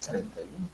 31.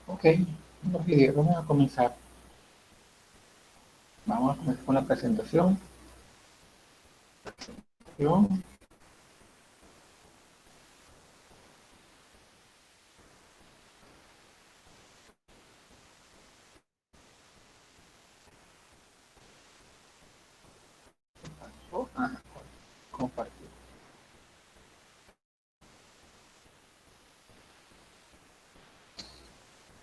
Ok, vamos a comenzar. Vamos a comenzar con la presentación. Compartir.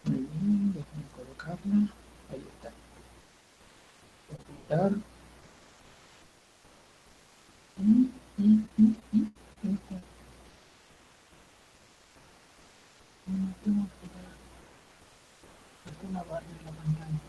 Muy bien, déjame colocarla. Ahí está. Ocultar. Una barra en la pantalla.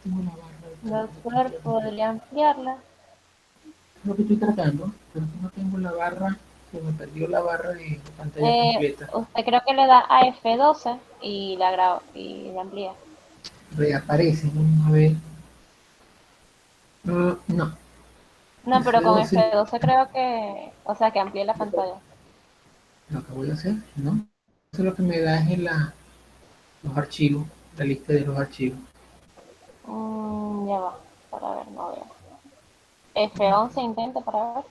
Tengo una barra. Doctor, ¿podría ampliarla? Es lo que estoy tratando, pero no tengo la barra, se me perdió la barra de pantalla completa. Usted creo que le da a F12 y la graba y la amplía. Reaparece, vamos a ver. No. No, pero con F12, F12 creo que, o sea, que amplíe la pantalla. lo que voy a hacer, ¿no? Eso lo que me da es los archivos, la lista de los archivos. Ya va, para ver, no veo. F11 intenta para ver.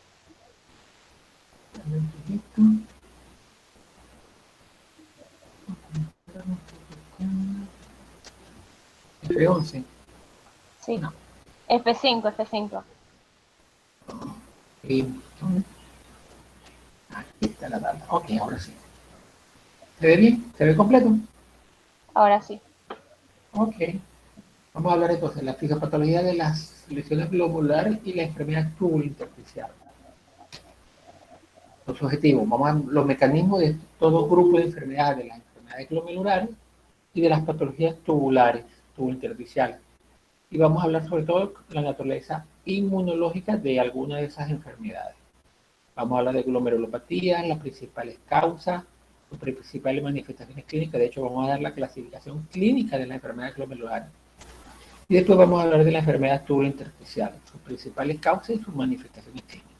F11. Sí, No. F5, F5. Aquí está la barra. Ok, ahora sí. ¿Se ve bien? ¿Se ve completo? Ahora sí. Ok. Vamos a hablar entonces de la fisiopatología de las lesiones globulares y la enfermedad tubulointersticial. Los objetivos, los mecanismos de todo grupo de enfermedades, de las enfermedades glomerulares y de las patologías tubulares, tubulointersticiales. Y vamos a hablar sobre todo de la naturaleza inmunológica de algunas de esas enfermedades. Vamos a hablar de glomerulopatía, las principales causas, sus principales manifestaciones clínicas. De hecho, vamos a dar la clasificación clínica de las enfermedades glomerulares. Y después vamos a hablar de la enfermedad tubulointersticial, sus principales causas y sus manifestaciones clínicas.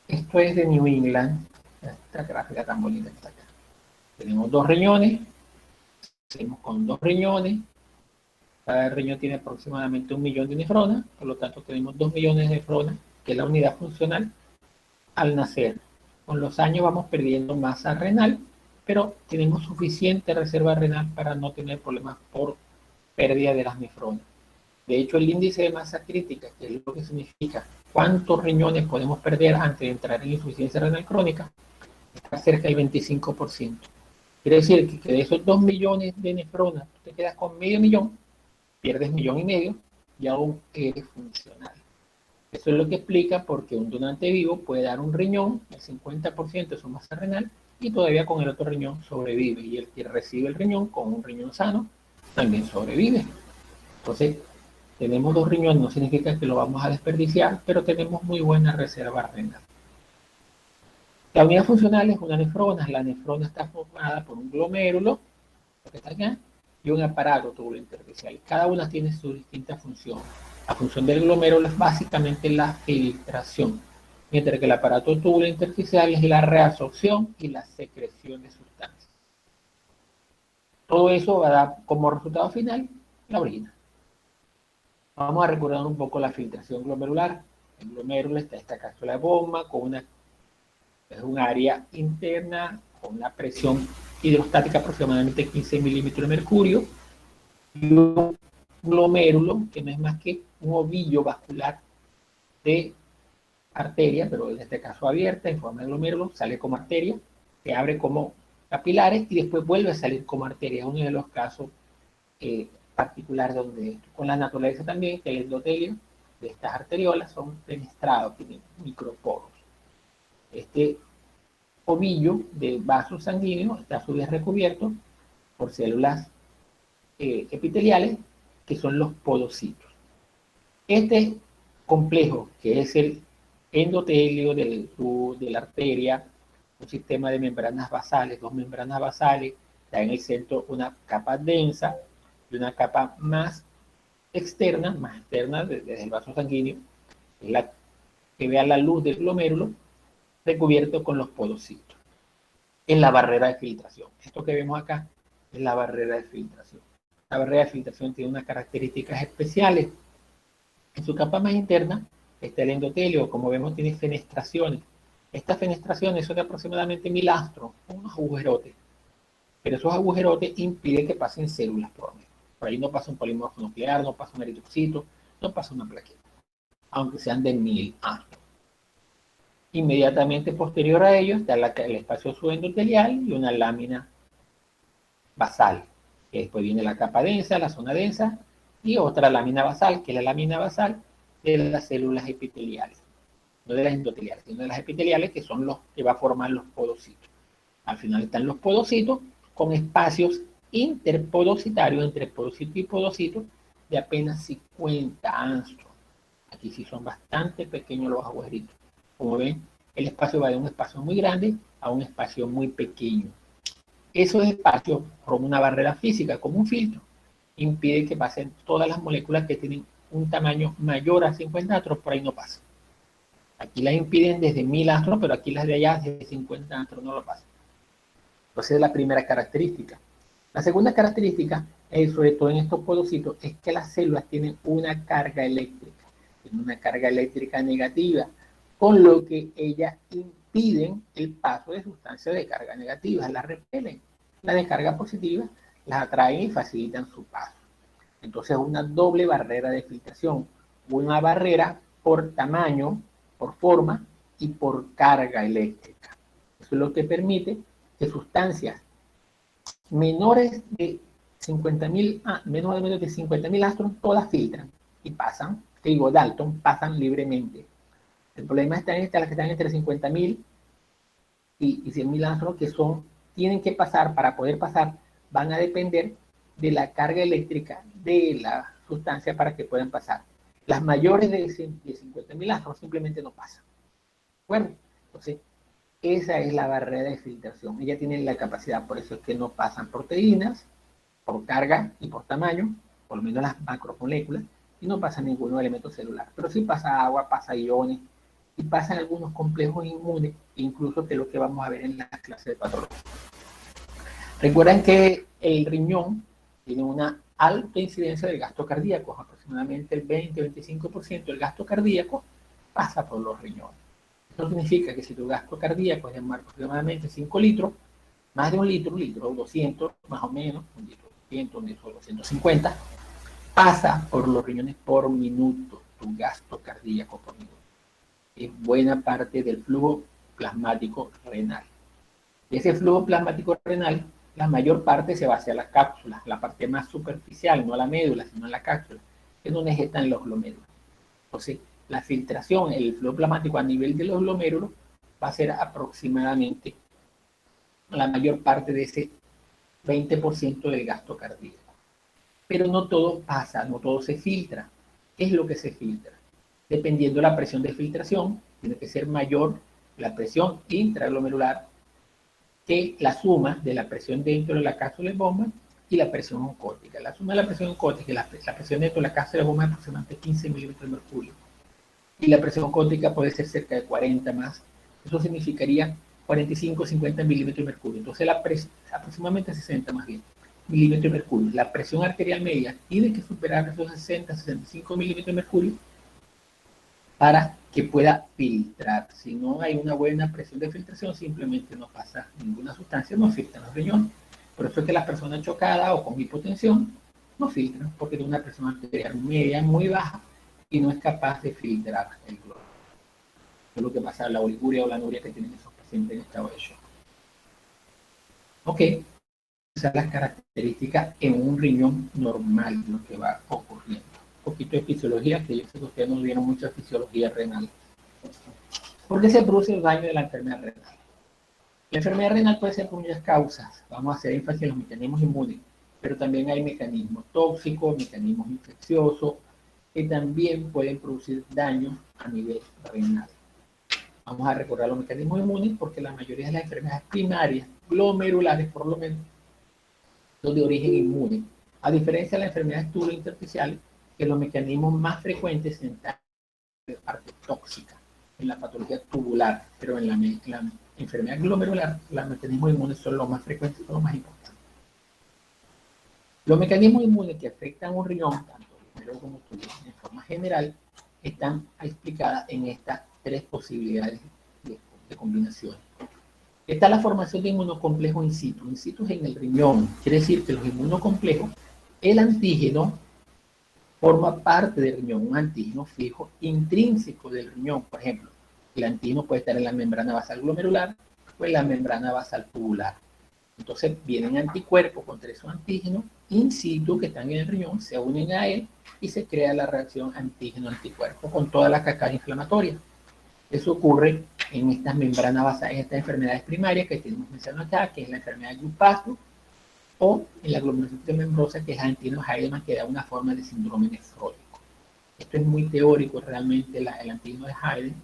Esto es de New England. Esta gráfica tan bonita está acá. Tenemos dos riñones. Seguimos con dos riñones. Cada riñón tiene aproximadamente 1 millón de nefronas. Por lo tanto, tenemos 2 millones de nefronas, que es la unidad funcional, al nacer. Con los años vamos perdiendo masa renal, pero tenemos suficiente reserva renal para no tener problemas por pérdida de las nefronas. De hecho, el índice de masa crítica, que es lo que significa cuántos riñones podemos perder antes de entrar en insuficiencia renal crónica, está cerca del 25%. Quiere decir que de esos 2 millones de nefronas, te quedas con medio millón, pierdes 1,5 millones y aún eres funcional. Eso es lo que explica por qué un donante vivo puede dar un riñón, el 50% de su masa renal, y todavía con el otro riñón sobrevive. Y el que recibe el riñón con un riñón sano también sobrevive. Entonces, tenemos 2 riñones, no significa que lo vamos a desperdiciar, pero tenemos muy buena reserva renal. La unidad funcional es una nefrona. La nefrona está formada por un glomérulo, que está acá, y un aparato tubulointersticial. Cada una tiene su distinta función. La función del glomérulo es básicamente la filtración, mientras que el aparato tubulointersticial es la reabsorción y la secreción de sustancias. Todo eso va a dar como resultado final la orina. Vamos a recordar un poco la filtración glomerular. El glomérulo está esta cápsula de bomba con es un área interna con una presión hidrostática aproximadamente 15 milímetros de mercurio y un glomérulo que no es más que un ovillo vascular de arteria, pero en este caso abierta en forma de glomérulo, sale como arteria, se abre como capilares y después vuelve a salir como arteria. Uno de los casos particulares donde con la naturaleza también que el endotelio de estas arteriolas son fenestrados, tienen microporos. Este ovillo de vasos sanguíneos está a su vez recubierto por células epiteliales que son los podocitos. Este complejo, que es el endotelio de la arteria, un sistema de membranas basales, 2 membranas basales, da en el centro una capa densa y una capa más externa desde el vaso sanguíneo, es la que vea la luz del glomérulo, recubierto con los podocitos. Es la barrera de filtración. Esto que vemos acá es la barrera de filtración. La barrera de filtración tiene unas características especiales. En su capa más interna está el endotelio, como vemos tiene fenestraciones. Estas fenestraciones son de aproximadamente 1000 astros, unos agujerotes. Pero esos agujerotes impiden que pasen células por medio. Por ahí no pasa un polimorfo nuclear, no pasa un eritrocito, no pasa una plaqueta, aunque sean de 1000 astros. Inmediatamente posterior a ello está el espacio subendotelial y una lámina basal. Que después viene la capa densa, la zona densa, y otra lámina basal, que es la lámina basal de las células epiteliales. No de las endoteliales, sino de las epiteliales, que son los que va a formar los podocitos. Al final están los podocitos con espacios interpodocitarios entre podocito y podocito de apenas 50 angstrom. Aquí sí son bastante pequeños los agujeritos. Como ven, el espacio va de un espacio muy grande a un espacio muy pequeño. Esos espacios forman una barrera física, como un filtro. Impide que pasen todas las moléculas que tienen un tamaño mayor a 50 astros, por ahí no pasan. Aquí las impiden desde 1000 astros, pero aquí las de allá desde 50 astros no lo pasan. Entonces es la primera característica. La segunda característica, sobre todo en estos podocitos, es que las células tienen una carga eléctrica. Tienen una carga eléctrica negativa, con lo que ellas impiden el paso de sustancias de carga negativa, las repelen. Las de carga positiva las atraen y facilitan su paso. Entonces es una doble barrera de filtración. Una barrera por tamaño, por forma y por carga eléctrica. Eso es lo que permite que sustancias menores de 50.000 astros todas filtran y pasan, te digo, Dalton, pasan libremente. El problema está en las que están entre 50.000 y 100.000 astros, que tienen que pasar, para poder pasar, van a depender de la carga eléctrica de la sustancia para que puedan pasar. Las mayores de 50.000 astros simplemente no pasan. Bueno, entonces, esa es la barrera de filtración. Ella tiene la capacidad, por eso es que no pasan proteínas, por carga y por tamaño, por lo menos las macromoléculas, y no pasa ningún elemento celular. Pero sí pasa agua, pasa iones, y pasan algunos complejos inmunes, incluso de lo que vamos a ver en la clase de patología. Recuerden que el riñón tiene una alta incidencia del gasto cardíaco, aproximadamente el 20-25% del gasto cardíaco pasa por los riñones. Eso significa que si tu gasto cardíaco es de aproximadamente 5 litros, más de un litro 200, más o menos, un litro 200, un litro 250, pasa por los riñones por minuto, tu gasto cardíaco por minuto. Es buena parte del flujo plasmático renal. Y ese flujo plasmático renal, la mayor parte se va hacia las cápsulas, la parte más superficial, no la médula, sino la cápsula, que es donde están los glomérulos. Entonces, la filtración, el flujo plasmático a nivel de los glomérulos va a ser aproximadamente la mayor parte de ese 20% del gasto cardíaco. Pero no todo pasa, no todo se filtra. ¿Qué es lo que se filtra? Dependiendo de la presión de filtración, tiene que ser mayor la presión intraglomerular que la suma de la presión dentro de la cápsula de bomba y la presión oncótica. La suma de la presión oncótica y la presión dentro de la cápsula de bomba es aproximadamente 15 milímetros de mercurio. Y la presión oncótica puede ser cerca de 40 más. Eso significaría 45 50 milímetros de mercurio. Entonces, aproximadamente 60 más bien milímetros de mercurio. La presión arterial media tiene que superar esos 60 65 milímetros de mercurio para que pueda filtrar. Si no hay una buena presión de filtración, simplemente no pasa ninguna sustancia, no filtran los riñones. Por eso es que las personas chocadas o con hipotensión no filtran, porque tienen una presión arterial media muy baja y no es capaz de filtrar el glóbulo. Es lo que pasa en la oliguria o la anuria que tienen esos pacientes en estado de shock. Ok, esas son las características en un riñón normal, lo que va ocurriendo. Un poquito de fisiología, que yo sé que ustedes no vieron mucha fisiología renal. ¿Por qué se produce el daño de la enfermedad renal? La enfermedad renal puede ser por muchas causas. Vamos a hacer énfasis en los mecanismos inmunes, pero también hay mecanismos tóxicos, mecanismos infecciosos, que también pueden producir daño a nivel renal. Vamos a recordar los mecanismos inmunes porque la mayoría de las enfermedades primarias, glomerulares por lo menos, son de origen inmune. A diferencia de las enfermedades tubulointersticiales, que los mecanismos más frecuentes se encuentran en la parte tóxica, en la patología tubular, pero en la enfermedad glomerular, los mecanismos inmunes son los más frecuentes, son los más importantes. Los mecanismos inmunes que afectan un riñón, tanto primero como tubular, en forma general, están explicadas en estas tres posibilidades de combinación. Está la formación de inmunocomplejos in situ. In situ es en el riñón. Quiere decir que los inmunocomplejos, el antígeno forma parte del riñón, un antígeno fijo intrínseco del riñón. Por ejemplo, el antígeno puede estar en la membrana basal glomerular o en la membrana basal tubular. Entonces vienen anticuerpos contra esos antígenos in situ que están en el riñón, se unen a él y se crea la reacción antígeno-anticuerpo con toda la cascada inflamatoria. Eso ocurre en estas membranas basales, en estas enfermedades primarias que tenemos mencionado acá, que es la enfermedad de Goodpasture, o en la aglomeración membrosa, que es antígeno-Heidelmann, que da una forma de síndrome nefrótico. Esto es muy teórico realmente, el antígeno de Heidelmann.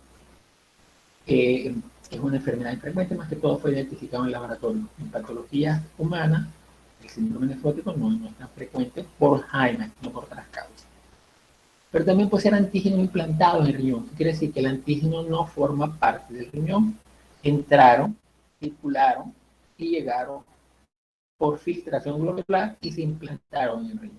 Es una enfermedad infrecuente, más que todo fue identificado en el laboratorio. En patologías humanas, el síndrome nefrótico no es tan frecuente por Heidelmann, no por otras causas. Pero también puede ser antígeno implantado en el riñón. ¿Qué quiere decir? Que el antígeno no forma parte del riñón. Entraron, circularon y llegaron por filtración glomerular y se implantaron en el riñón.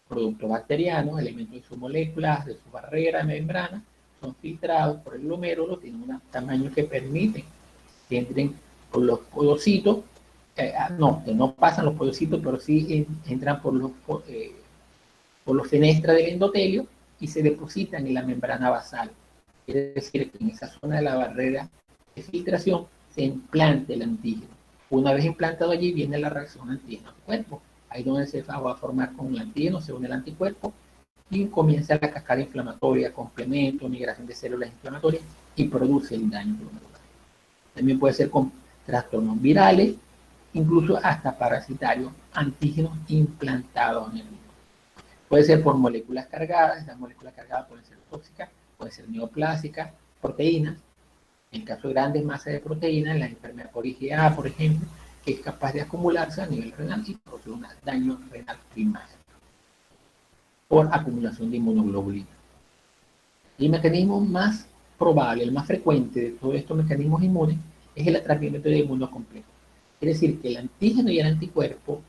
Productos bacterianos, elementos de sus moléculas, de su barrera, membrana, son filtrados por el glomérulo, tienen un tamaño que permite que entren por los podocitos, que no pasan los podocitos, pero sí entran por los fenestras del endotelio y se depositan en la membrana basal. Quiere decir que en esa zona de la barrera de filtración se implanta el antígeno. Una vez implantado allí viene la reacción antígeno-anticuerpo. Ahí donde se va a formar con el antígeno, se une el anticuerpo y comienza la cascada inflamatoria, complemento, migración de células inflamatorias y produce el daño glomerular. También puede ser con trastornos virales, incluso hasta parasitarios, antígenos implantados en el riñón. Puede ser por moléculas cargadas, estas moléculas cargadas pueden ser tóxicas, pueden ser neoplásicas, proteínas. En el caso de grandes masas de proteínas, la enfermedad por IgA, por ejemplo, que es capaz de acumularse a nivel renal y producir un daño renal primario por acumulación de inmunoglobulina. El mecanismo más probable, el más frecuente de todos estos mecanismos inmunes es el atrapamiento de inmunocomplejo. Es decir, que el antígeno y el anticuerpo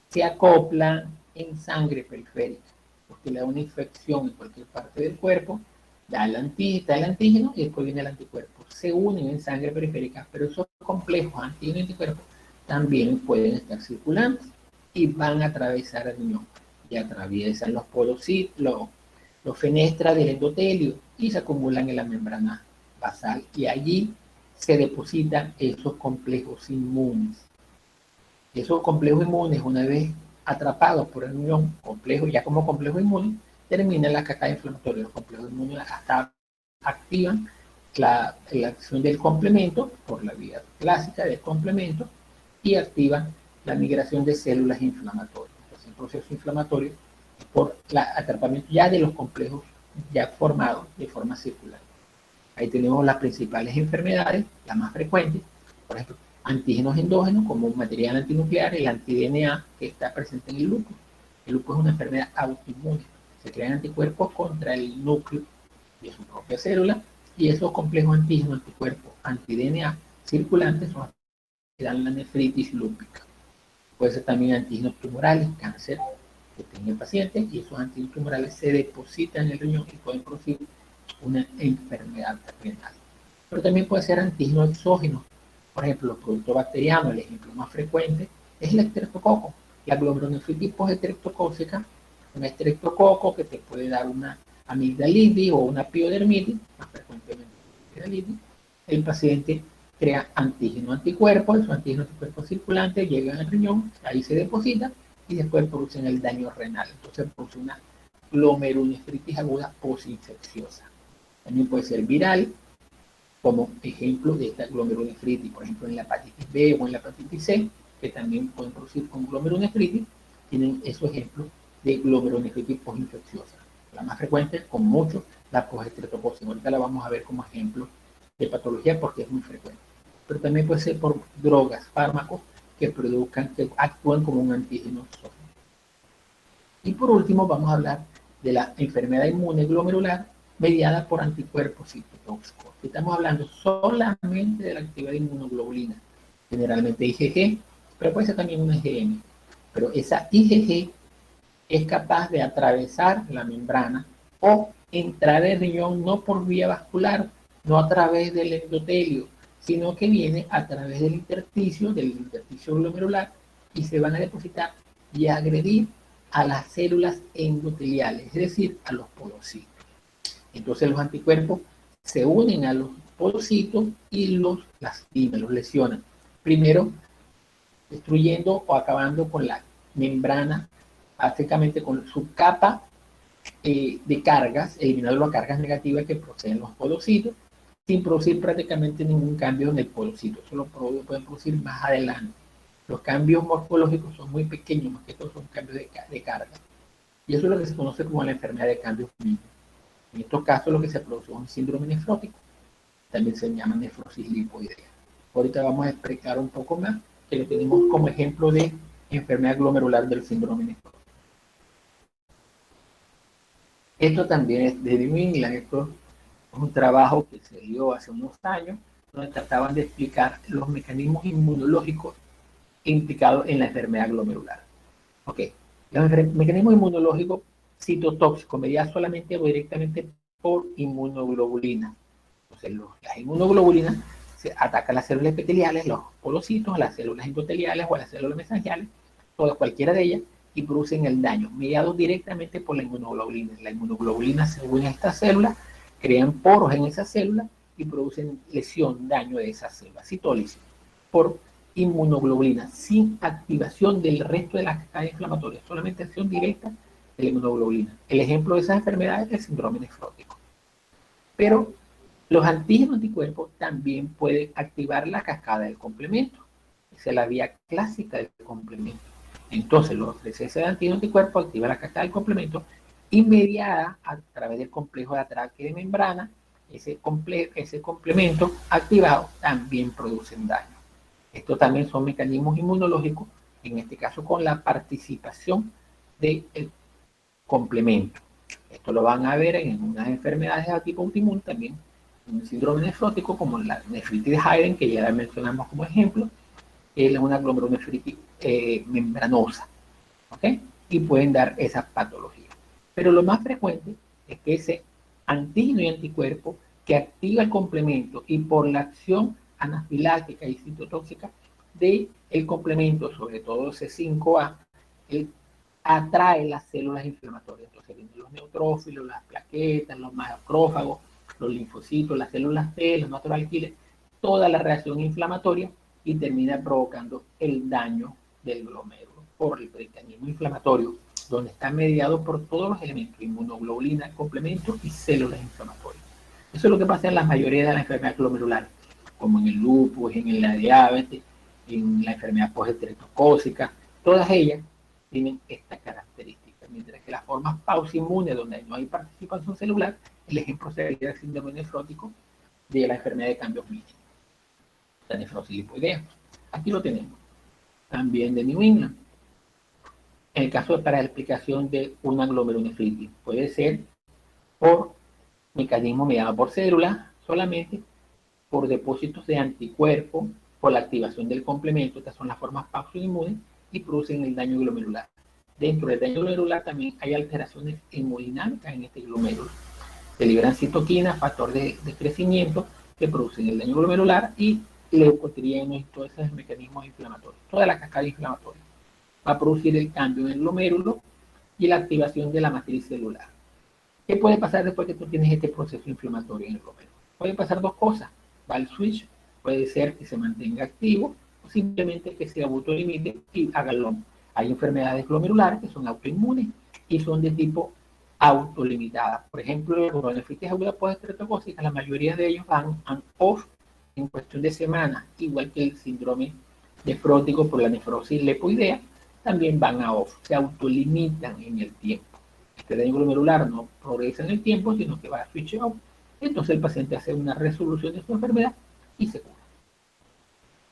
se acoplan en sangre periférica, porque le da una infección en cualquier parte del cuerpo, da el antígeno y después viene el anticuerpo. Se unen en sangre periférica, pero esos complejos antígeno y anticuerpo también pueden estar circulando y van a atravesar el riñón. y atraviesan los poros, los fenestras del endotelio y se acumulan en la membrana basal y allí se depositan esos complejos inmunes. Esos complejos inmunes, una vez atrapados por el ion complejo, ya como complejo inmune, terminan la cascada inflamatoria. Los complejos inmunes hasta activan la acción del complemento por la vía clásica del complemento y activan la migración de células inflamatorias. Entonces, el proceso inflamatorio por el atrapamiento ya de los complejos ya formados de forma circular. Ahí tenemos las principales enfermedades, las más frecuentes, por ejemplo, antígenos endógenos como un material antinuclear, el anti-DNA que está presente en el lupus. El lupus es una enfermedad autoinmune. Se crean anticuerpos contra el núcleo de su propia célula y esos complejos antígenos, anticuerpos, anti-DNA circulantes son los que dan la nefritis lúpica. Puede ser también antígenos tumorales, cáncer que tiene el paciente, y esos antígenos tumorales se depositan en el riñón y pueden producir una enfermedad renal. Pero también puede ser antígenos exógenos. Por ejemplo, los productos bacterianos, el ejemplo más frecuente es el estreptococo. La glomerulonefritis postestreptocócica, un estreptococo que te puede dar una amigdalitis o una piodermitis, más frecuentemente amigdalitis. El paciente crea antígeno anticuerpos, esos antígenos anticuerpos circulantes llegan al riñón, ahí se depositan y después producen el daño renal. Entonces produce una glomerulonefritis aguda postinfecciosa. También puede ser viral, como ejemplo de esta glomerulonefritis, por ejemplo en la hepatitis B o en la hepatitis C, que también pueden producir con glomerulonefritis, tienen esos ejemplos de glomerulonefritis postinfecciosa. La más frecuente, con mucho, la postestreptocócica. Ahorita la vamos a ver como ejemplo de patología porque es muy frecuente. Pero también puede ser por drogas, fármacos que actúan como un antígeno exógeno. Y por último vamos a hablar de la enfermedad inmune glomerular mediada por anticuerpos citotóxicos. Estamos hablando solamente de la actividad de inmunoglobulina, generalmente IgG, pero puede ser también una IgM. Pero esa IgG es capaz de atravesar la membrana o entrar al riñón no por vía vascular, no a través del endotelio, sino que viene a través del intersticio glomerular y se van a depositar y a agredir a las células endoteliales, es decir, a los podocitos. Entonces los anticuerpos se unen a los podocitos y los lastiman, los lesionan. Primero, destruyendo o acabando con la membrana, básicamente con su capa de cargas, eliminando las cargas negativas que proceden los podocitos, sin producir prácticamente ningún cambio en el podocito. Eso lo pueden producir más adelante. Los cambios morfológicos son muy pequeños, más que todo son cambios de carga. Y eso es lo que se conoce como la enfermedad de cambios mínimos. En estos casos lo que se produce es un síndrome nefrótico. También se llama nefrosis lipoidea. Ahorita vamos a explicar un poco más, que lo tenemos como ejemplo de enfermedad glomerular del síndrome nefrótico. Esto también es de New England. Esto es un trabajo que se dio hace unos años, donde trataban de explicar los mecanismos inmunológicos implicados en la enfermedad glomerular. Ok, los mecanismos inmunológicos citotóxicos mediados solamente o directamente por inmunoglobulina. Entonces, las inmunoglobulinas se atacan las células epiteliales, los podocitos, a las células endoteliales o a las células mesangiales, todas, cualquiera de ellas, y producen el daño, mediados directamente por la inmunoglobulina. La inmunoglobulina se une a estas células, crean poros en esas células y producen lesión, daño de esas células, citólisis, por inmunoglobulina, sin activación del resto de las cascadas inflamatorias, solamente acción directa de la inmunoglobulina. El ejemplo de esas enfermedades es el síndrome nefrótico. Pero los antígenos anticuerpos también pueden activar la cascada del complemento. Esa es la vía clásica del complemento. Entonces, los recesos de antígeno anticuerpo activan la cascada del complemento inmediata a través del complejo de atraque de membrana. Ese complemento activado también producen daño. Estos también son mecanismos inmunológicos, en este caso con la participación del complemento. Esto lo van a ver en unas enfermedades de tipo autoinmune también, un síndrome nefrótico como la nefritis de Haydn, que ya la mencionamos como ejemplo, es una glomerulonefritis membranosa, ¿ok? Y pueden dar esa patología. Pero lo más frecuente es que ese antígeno y anticuerpo que activa el complemento y por la acción anafiláctica y citotóxica del complemento, sobre todo C5A, el atrae las células inflamatorias. Entonces vienen los neutrófilos, las plaquetas, los macrófagos, los linfocitos, las células T, los macroalquiles, toda la reacción inflamatoria y termina provocando el daño del glomérulo por el mecanismo inflamatorio, donde está mediado por todos los elementos, inmunoglobulina, complementos y células inflamatorias. Eso es lo que pasa en la mayoría de las enfermedades glomerulares, como en el lupus, en la diabetes, en la enfermedad postestreptocócica, todas ellas tienen esta característica, mientras que las formas pausiinmunes, donde no hay participación celular, el ejemplo sería el síndrome nefrótico de la enfermedad de cambios mínimos, la nefrosis lipoidea. Aquí lo tenemos, también de New England. En el caso para la explicación de una glomerulonefritis, puede ser por mecanismo mediado por células, solamente por depósitos de anticuerpos, por la activación del complemento, estas son las formas pausoinmunes, y producen el daño glomerular. Dentro del daño glomerular también hay alteraciones hemodinámicas en este glomérulo. Se liberan citoquinas, factor de crecimiento, que producen el daño glomerular, y leucotrienos y todos esos mecanismos inflamatorios. Toda la cascada inflamatoria va a producir el cambio en el glomérulo y la activación de la matriz celular. ¿Qué puede pasar después que tú tienes este proceso inflamatorio en el glomérulo? Pueden pasar dos cosas. Va el switch, puede ser que se mantenga activo o simplemente que se autolimite y haga lo. Hay enfermedades glomerulares que son autoinmunes y son de tipo autolimitada. Por ejemplo, la glomerulonefritis aguda postestreptocócica, la mayoría de ellos van off en cuestión de semanas, igual que el síndrome nefrótico por la nefrosis lipoidea, también van a off, se autolimitan en el tiempo. Este daño glomerular no progresa en el tiempo, sino que va a switch off. Entonces el paciente hace una resolución de su enfermedad y se cura.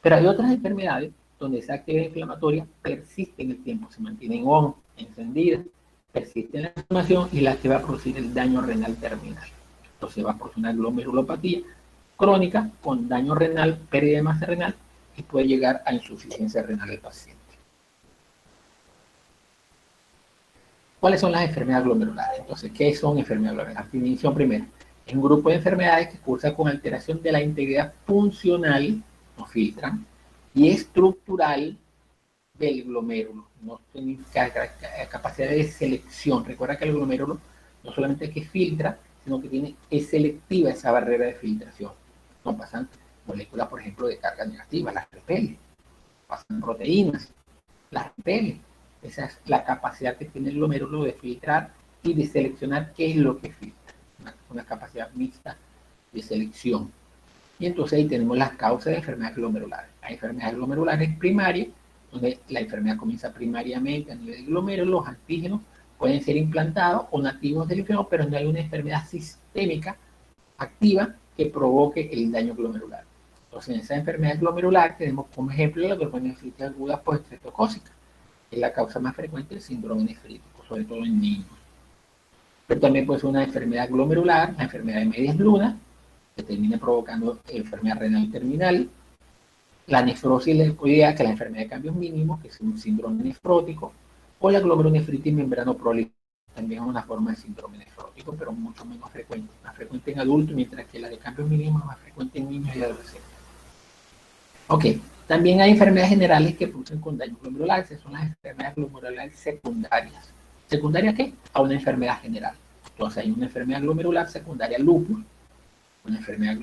Pero hay otras enfermedades donde esa actividad inflamatoria persiste en el tiempo, se mantiene on, encendida, persiste en la inflamación y la que va a producir el daño renal terminal. Entonces va a producir una glomerulopatía crónica con daño renal, pérdida de masa renal y puede llegar a insuficiencia renal del paciente. ¿Cuáles son las enfermedades glomerulares? Entonces, ¿qué son enfermedades glomerulares? Definición primera. Es un grupo de enfermedades que cursa con alteración de la integridad funcional, no filtran, y estructural del glomérulo. No tiene capacidad de selección. Recuerda que el glomérulo no solamente es que filtra, sino que es selectiva esa barrera de filtración. No pasan moléculas, por ejemplo, de carga negativa, las repele. Pasan proteínas, las repele. Esa es la capacidad que tiene el glomérulo de filtrar y de seleccionar qué es lo que filtra. Una capacidad mixta de selección. Y entonces ahí tenemos las causas de enfermedades glomerulares. Hay enfermedades glomerulares primarias, donde la enfermedad comienza primariamente a nivel del glomérulo, los antígenos pueden ser implantados o nativos del enfermo, pero no hay una enfermedad sistémica activa que provoque el daño glomerular. Entonces, en esa enfermedad glomerular tenemos como ejemplo la glomerulonefritis aguda postestreptocócica, que es la causa más frecuente del síndrome nefrítico, sobre todo en niños. Pero también puede ser una enfermedad glomerular, la enfermedad de medias lunas, que termina provocando enfermedad renal terminal, la nefrosis lipoidea, que es la enfermedad de cambios mínimos, que es un síndrome nefrótico, o la glomerulonefritis membranoprolífica, también es una forma de síndrome nefrótico, pero mucho menos frecuente, más frecuente en adultos, mientras que la de cambios mínimos es más frecuente en niños y adolescentes. Ok, también hay enfermedades generales que producen con daño glomerular, esas son las enfermedades glomerulares secundarias. ¿Secundaria qué? A una enfermedad general. Entonces hay una enfermedad glomerular secundaria lupus, una enfermedad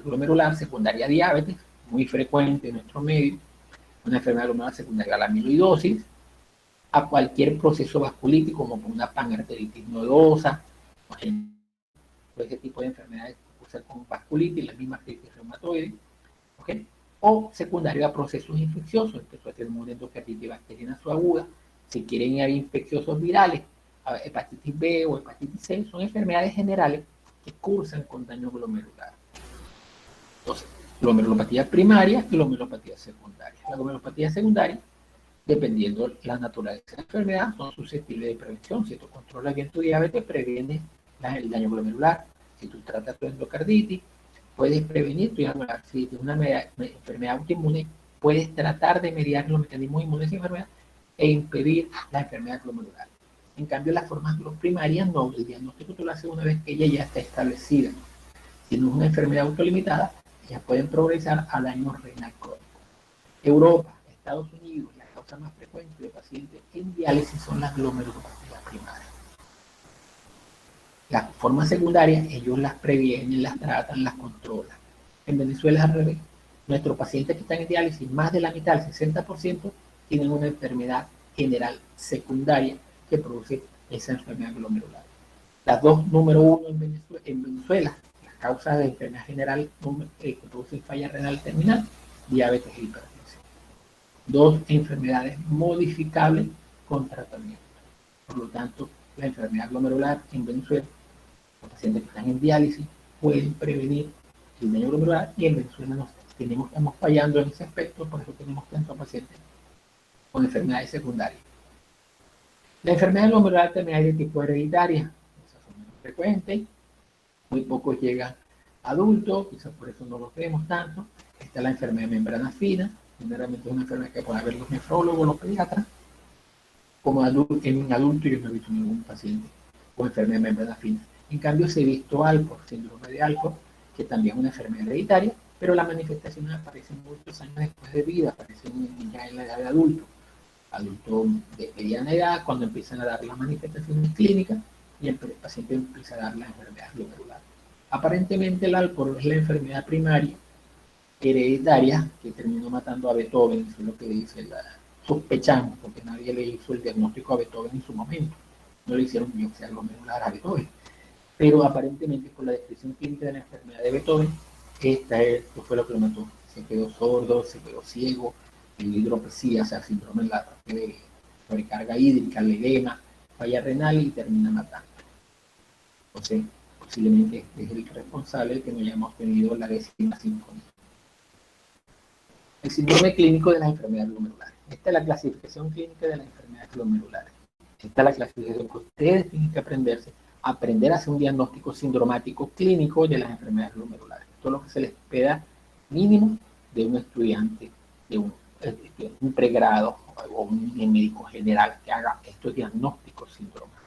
glomerular secundaria diabetes, muy frecuente en nuestro medio, una enfermedad glomerular secundaria a la amiloidosis, a cualquier proceso vasculítico como por una panarteritis nodosa, ese tipo de enfermedades que cursan con vasculitis, la misma artritis reumatoide, ¿okay? O secundario a procesos infecciosos, empezó a tener una endocarditis bacteriana subaguda, si quieren ir a infecciosos virales, a hepatitis B o hepatitis C, son enfermedades generales que cursan con daño glomerular. Entonces, glomerulopatía primaria y glomerulopatía secundaria. La glomerulopatía secundaria, dependiendo de la naturaleza de la enfermedad, son susceptibles de prevención. Si tú controlas bien tu diabetes, previenes el daño glomerular. Si tú tratas tu endocarditis, puedes prevenir tu glomerular. Si tienes una enfermedad autoinmune, puedes tratar de mediar los mecanismos inmunes de esa enfermedad e impedir la enfermedad glomerular. En cambio, las formas primarias no, el diagnóstico tú lo haces una vez que ella ya está establecida. Si no es una enfermedad autolimitada, ellas pueden progresar a daño renal crónico. Europa, Estados Unidos, la causa más frecuente de pacientes en diálisis son las glomerulopatías primarias. Las formas secundarias, ellos las previenen, las tratan, las controlan. En Venezuela es al revés. Nuestros pacientes que están en diálisis, más de la mitad, el 60%, tienen una enfermedad general secundaria que produce esa enfermedad glomerular. Las dos número uno en Venezuela, las causas de enfermedad general que producen falla renal terminal, diabetes e hipertensión. Dos enfermedades modificables con tratamiento. Por lo tanto, la enfermedad glomerular en Venezuela, los pacientes que están en diálisis pueden prevenir el daño glomerular, y en Venezuela estamos fallando en ese aspecto, por eso tenemos tantos pacientes con enfermedades secundarias. La enfermedad glomerular también hay de tipo hereditaria, esas son menos frecuentes, muy pocos llegan adultos, quizás por eso no los vemos tanto. Está la enfermedad de membrana fina, generalmente es una enfermedad que pueden ver los nefrólogos, los pediatras. Como en un adulto yo no he visto ningún paciente con enfermedad de membrana fina. En cambio, se ha visto Alport, síndrome de Alport, que también es una enfermedad hereditaria, pero las manifestaciones aparecen muchos años después de vida, aparecen ya en la edad de adulto de mediana edad, cuando empiezan a dar las manifestaciones clínicas y el paciente empieza a dar la enfermedad glomerular. Aparentemente el Alport es la enfermedad primaria hereditaria que terminó matando a Beethoven, eso es lo que dice sospechamos, porque nadie le hizo el diagnóstico a Beethoven en su momento, no le hicieron biopsia glomerular a Beethoven, pero aparentemente con la descripción clínica de la enfermedad de Beethoven, esto fue lo que lo mató. Se quedó sordo, se quedó ciego, hidropesía, o sea, síndrome de sobrecarga hídrica, edema, falla renal y termina matando. Entonces, posiblemente este es el responsable de que no hayamos tenido la décima sinfonía. El síndrome clínico de las enfermedades glomerulares. Esta es la clasificación clínica de las enfermedades glomerulares. Esta es la clasificación que ustedes tienen que aprender a hacer un diagnóstico sindromático clínico de las enfermedades glomerulares. Esto es lo que se les espera mínimo de un estudiante, de un pregrado o un médico general que haga estos diagnósticos sindromáticos.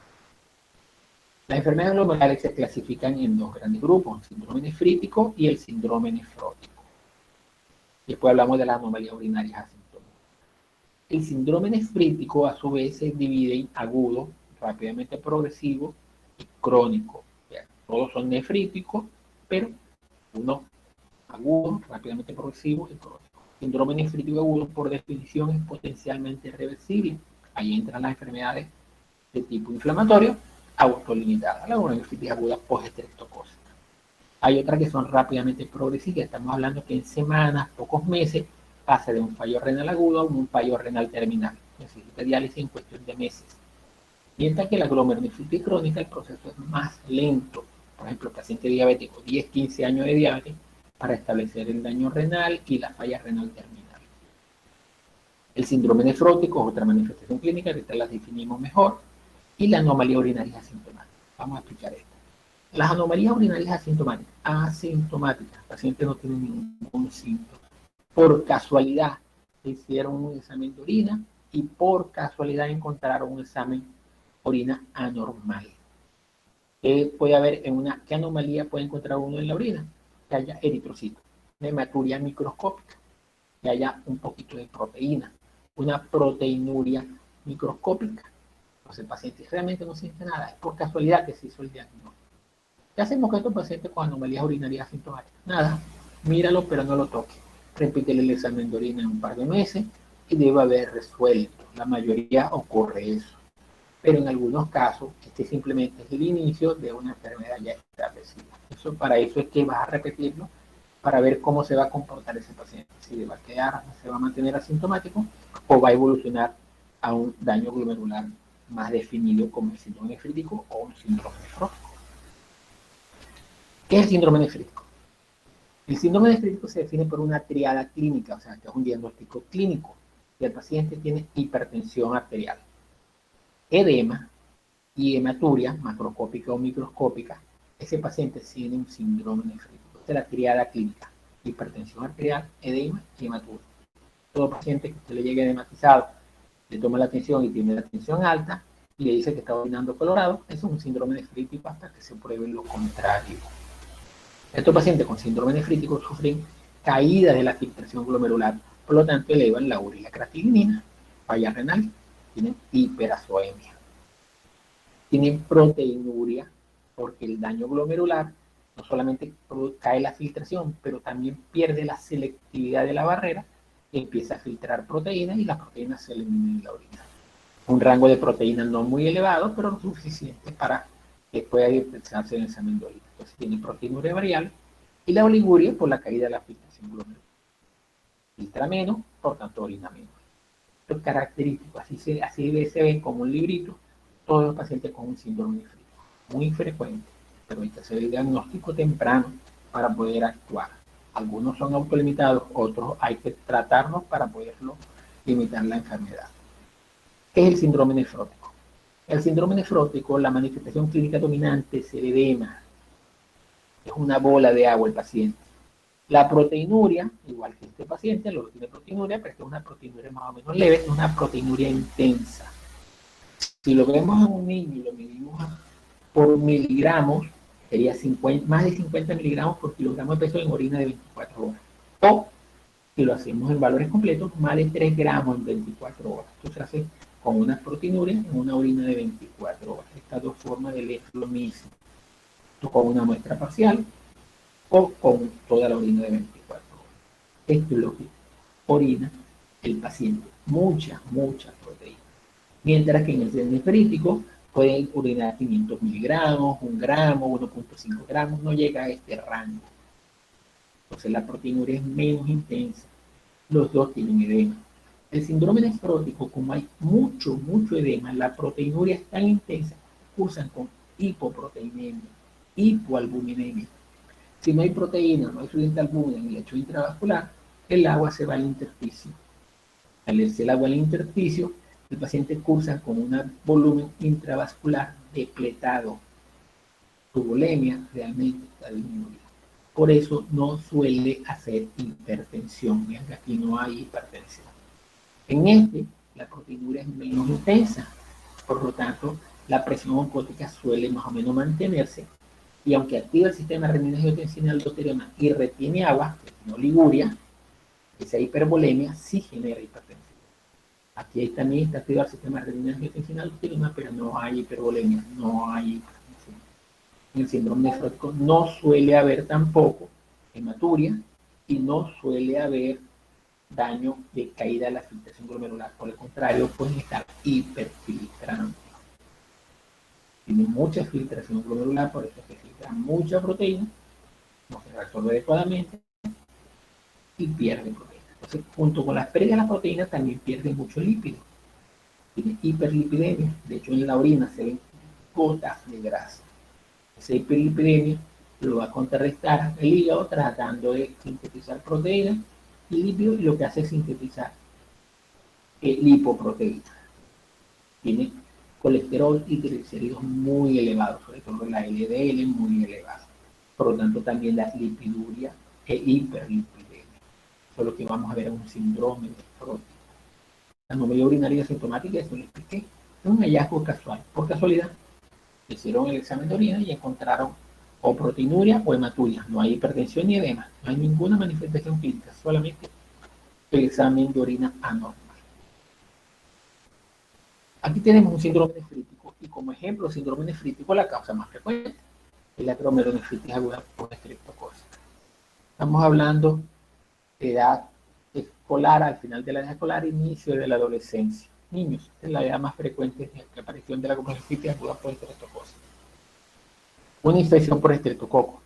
Las enfermedades glomerulares se clasifican en dos grandes grupos, el síndrome nefrítico y el síndrome nefrótico. Después hablamos de las anomalías urinarias asintomáticas. El síndrome nefrítico a su vez se divide en agudo, rápidamente progresivo y crónico. Todos son nefríticos, pero uno agudo, rápidamente progresivo y crónico. Síndrome nefrítico agudo, por definición, es potencialmente reversible. Ahí entran las enfermedades de tipo inflamatorio autolimitadas, la nefritis aguda postestreptocócica. Hay otras que son rápidamente progresivas, estamos hablando que en semanas, pocos meses, pasa de un fallo renal agudo a un fallo renal terminal. Necesita diálisis en cuestión de meses. Mientras que la glomerulonefritis crónica, el proceso es más lento. Por ejemplo, el paciente diabético, 10-15 años de diabetes, para establecer el daño renal y la falla renal terminal. El síndrome nefrótico es otra manifestación clínica, ahorita las definimos mejor, y la anomalía urinaria asintomática. Vamos a explicar esto. Las anomalías urinarias asintomáticas, el paciente no tiene ningún síntoma. Por casualidad hicieron un examen de orina y por casualidad encontraron un examen orina anormal. ¿Qué puede haber qué anomalía puede encontrar uno en la orina? Que haya eritrocitos, una hematuria microscópica, que haya un poquito de proteína, una proteinuria microscópica. Entonces el paciente realmente no siente nada, es por casualidad que se hizo el diagnóstico. ¿Qué hacemos con estos pacientes con anomalías urinarias asintomáticas? Nada, míralo pero no lo toque. Repítele el examen de orina en un par de meses y debe haber resuelto. La mayoría ocurre eso. Pero en algunos casos, este simplemente es el inicio de una enfermedad ya establecida. Para eso es que vas a repetirlo, para ver cómo se va a comportar ese paciente. Si va a quedar, se va a mantener asintomático o va a evolucionar a un daño glomerular más definido como el síndrome nefrítico o un síndrome nefrótico. ¿Qué es el síndrome nefrítico? El síndrome nefrítico se define por una triada clínica, o sea, que es un diagnóstico clínico, que el paciente tiene hipertensión arterial, edema y hematuria, macroscópica o microscópica. Ese paciente tiene un síndrome nefrítico. Esta es la triada clínica: hipertensión arterial, edema y hematuria. Todo paciente que usted le llegue edematizado, le toma la tensión y tiene la tensión alta y le dice que está orinando colorado, eso es un síndrome nefrítico hasta que se pruebe lo contrario. Estos pacientes con síndrome nefrítico sufren caída de la filtración glomerular, por lo tanto elevan la urea creatinina. falla renal, tienen hiperazoemia, tienen proteinuria, porque el daño glomerular no solamente cae la filtración, pero también pierde la selectividad de la barrera y empieza a filtrar proteínas y las proteínas se eliminan en la orina. Un rango de proteínas no muy elevado, pero suficiente para que pueda detectarse en el examen de orina. Entonces tiene proteinuria variable y la oliguria por la caída de la filtración glomerular. Filtra menos, por tanto orina menos. Esto es característico, así se ven como un librito todos los pacientes con un síndrome nefrítico. Muy frecuente, pero hay que hacer el diagnóstico temprano para poder actuar. Algunos son autolimitados, otros hay que tratarlos para poderlo limitar la enfermedad. ¿Qué es el síndrome nefrótico? El síndrome nefrótico, la manifestación clínica dominante es el edema. Es una bola de agua el paciente. La proteinuria, igual que este paciente, lo tiene proteinuria, pero es una proteinuria más o menos leve, es una proteinuria intensa. Si lo vemos en un niño y lo medimos por miligramos, sería más de 50 miligramos por kilogramo de peso en orina de 24 horas. O, si lo hacemos en valores completos, más de 3 gramos en 24 horas. Esto se hace con una proteinuria en una orina de 24 horas. Estas dos formas de leer lo mismo. Con una muestra parcial o con toda la orina de 24 horas. Esto es lo que orina el paciente. Mucha proteína. Mientras que en el nefrítico pueden urinar 500 miligramos, 1 gramo, 1.5 gramos, no llega a este rango. Entonces la proteinuria es menos intensa. Los dos tienen edema. El síndrome nefrótico, como hay mucho edema, la proteinuria es tan intensa, cursan con hipoproteinemia, hipoalbuminemia. Si no hay proteína, no hay suficiente albúmina en el lecho intravascular, el agua se va al intersticio. Al irse el agua al intersticio, el paciente cursa con un volumen intravascular depletado. Su volemia realmente está disminuida. Por eso no suele hacer hipertensión. Vean que aquí no hay hipertensión. En este, la proteinuria es menos intensa. Por lo tanto, la presión oncótica suele más o menos mantenerse. Y aunque activa el sistema renina-angiotensina-aldosterona y retiene agua, no oliguria, esa hipervolemia sí genera hipertensión. Aquí también está activado el sistema renina-angiotensina-aldosterona, pero no hay hipervolemia, no hay hipertensión. En el síndrome nefrótico no suele haber tampoco hematuria y no suele haber daño de caída de la filtración glomerular. Por el contrario, pueden estar hiperfiltrando. Tiene mucha filtración glomerular, por eso se filtra mucha proteína, no se reabsorbe adecuadamente y pierde proteína. Entonces, junto con las pérdidas de la proteína, también pierde mucho lípido. Tiene hiperlipidemia. De hecho, en la orina se ven gotas de grasa. Esa hiperlipidemia lo va a contrarrestar el hígado tratando de sintetizar proteínas y lípidos, y lo que hace es sintetizar lipoproteínas. Tiene colesterol y triglicéridos muy elevados, sobre todo la LDL muy elevada. Por lo tanto, también la lipiduria e hiperlipidemia. Eso es lo que vamos a ver en un síndrome nefrótico. La anomalía urinaria sintomática, eso lo expliqué, es un hallazgo casual. Por casualidad, hicieron el examen de orina y encontraron o proteinuria o hematuria. No hay hipertensión ni edema, no hay ninguna manifestación clínica, solamente el examen de orina anormal. Aquí tenemos un síndrome nefrítico y como ejemplo, síndrome nefrítico, la causa más frecuente es la glomerulonefritis aguda por estreptococcus. Estamos hablando de edad escolar, al final de la edad escolar, inicio de la adolescencia. Niños, es la edad más frecuente de aparición de la glomerulonefritis aguda por estreptococcus. Una infección por estreptococo,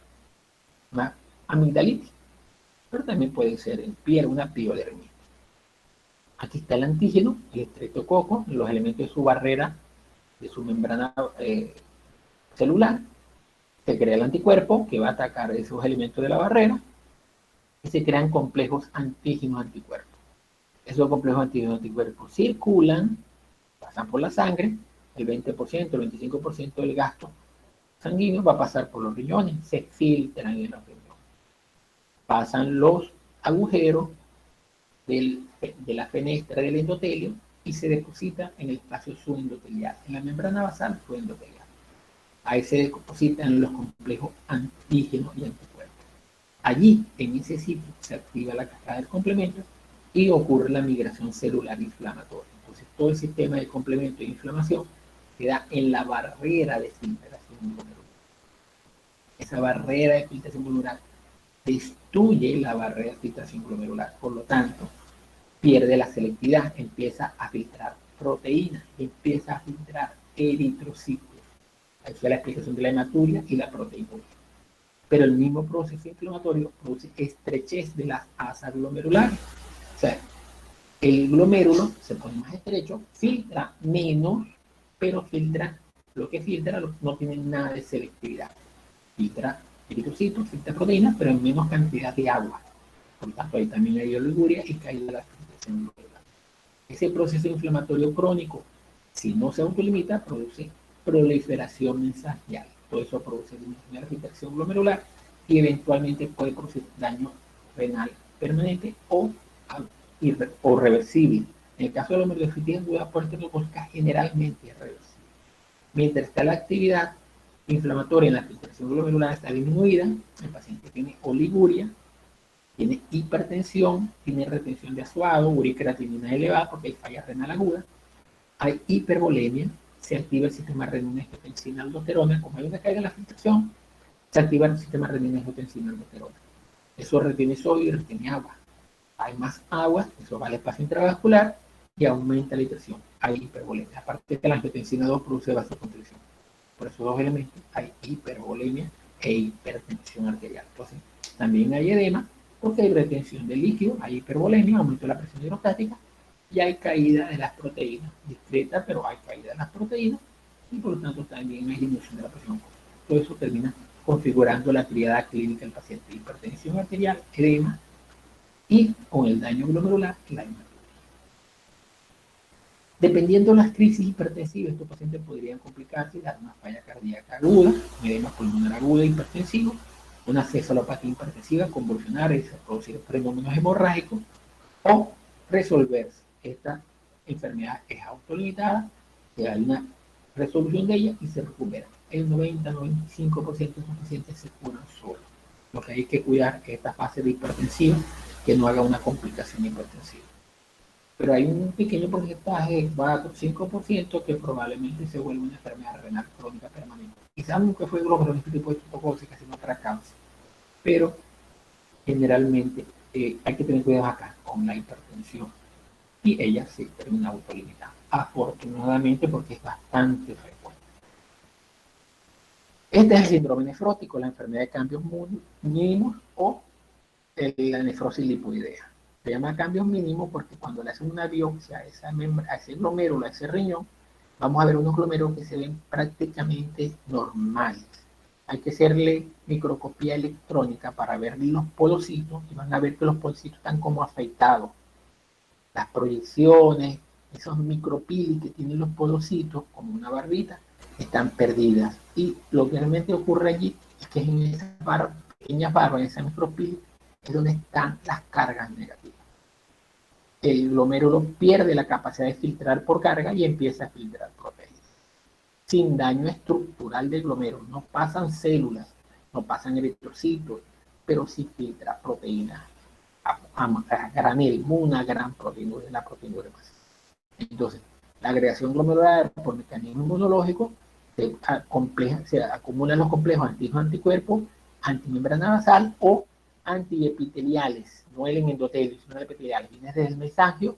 una amigdalitis, pero también puede ser en piel, una piodermitis. Aquí está el antígeno, el estreptococo, los elementos de su barrera, de su membrana celular. Se crea el anticuerpo que va a atacar esos elementos de la barrera y se crean complejos antígenos-anticuerpos. Esos complejos antígenos-anticuerpos circulan, pasan por la sangre, el 20%, el 25% del gasto sanguíneo va a pasar por los riñones, se filtran en los riñones. Pasan los agujeros de la fenestra del endotelio y se deposita en el espacio subendotelial, en la membrana basal subendotelial. Ahí se depositan los complejos antígenos y anticuerpos. Allí, en ese sitio, se activa la cascada del complemento y ocurre la migración celular inflamatoria. Entonces, todo el sistema de complemento de inflamación se da en la barrera de filtración glomerular. Esa barrera de filtración glomerular destruye la barrera de filtración glomerular, por lo tanto, pierde la selectividad, empieza a filtrar proteínas, empieza a filtrar eritrocitos. Ahí fue la explicación de la hematuria y la proteinuria. Pero el mismo proceso inflamatorio produce estrechez de las asas glomerulares. O sea, el glomérulo se pone más estrecho, filtra menos, pero filtra, lo que filtra no tiene nada de selectividad. Filtra eritrocitos, filtra proteínas, pero en menos cantidad de agua. Por tanto, ahí también hay oliguria y caída de la filtración glomerular. Ese proceso inflamatorio crónico, si no se autolimita, produce proliferación mensagial. Todo eso produce disminución de la filtración glomerular y eventualmente puede producir daño renal permanente o reversible. En el caso de la glomerulonefritis aguda puertorricosca, generalmente es reversible. Mientras está la actividad inflamatoria en la filtración glomerular está disminuida, el paciente tiene oliguria, tiene hipertensión, tiene retención de azúcar, uricreatinina elevada porque hay falla renal aguda, hay hipervolemia, se activa el sistema renina-angiotensina-aldosterona, como hay una caída en la filtración, se activa el sistema renina-angiotensina-aldosterona. Eso retiene sodio y retiene agua. Hay más agua, eso va al espacio intravascular y aumenta la irritación. Hay hipervolemia. Aparte de que la angiotensina 2 produce vasoconstricción. Por esos dos elementos hay hipervolemia e hipertensión arterial. Entonces, también hay edema porque hay retención de líquido, hay hipervolemia, aumento de la presión hidrostática y hay caída de las proteínas, discreta, pero hay caída de las proteínas y por lo tanto también hay disminución de la presión. Todo eso termina configurando la triada clínica del paciente: hipertensión arterial, edema y con el daño glomerular, la hematuria. Dependiendo de las crisis hipertensivas, estos pacientes podrían complicarse y dar una falla cardíaca aguda, un edema pulmonar agudo e hipertensivo, una cefalopatía hipertensiva, convulsionar y producir fenómenos hemorrágicos, o resolverse. Esta enfermedad es autolimitada, que hay una resolución de ella y se recupera. El 90-95% de estos pacientes se curan solos. Lo que hay que cuidar es esta fase de hipertensiva, que no haga una complicación hipertensiva. Pero hay un pequeño porcentaje, 4-5%, que probablemente se vuelva una enfermedad renal crónica permanente. Quizás nunca fue glomerulonefritis poetocócica, sino otra causa. Pero generalmente hay que tener cuidado acá con la hipertensión. Y ella se termina autolimitando. Afortunadamente, porque es bastante frecuente. Este es el síndrome nefrótico, la enfermedad de cambios mínimos o la nefrosis lipoidea. Se llama cambios mínimos porque cuando le hacen una biopsia a ese glomérulo, a ese riñón, vamos a ver unos glomérulos que se ven prácticamente normales. Hay que hacerle microscopía electrónica para ver los podocitos y van a ver que los podocitos están como afeitados. Las proyecciones, esos micropili que tienen los podocitos, como una barbita, están perdidas. Y lo que realmente ocurre allí es que en esas pequeñas barbas, en esas micropili, es donde están las cargas negativas. El glomérulo pierde la capacidad de filtrar por carga y empieza a filtrar proteínas. Sin daño estructural del glomérulo, no pasan células, no pasan eritrocitos, pero sí filtra proteínas a granel, una gran proteína, la proteína más. Entonces, la agregación glomerular por mecanismo inmunológico se acumulan los complejos anticuerpos, antimembrana basal o antiepiteliales, no el endotelio, sino el epitelial. Viene desde el mesagio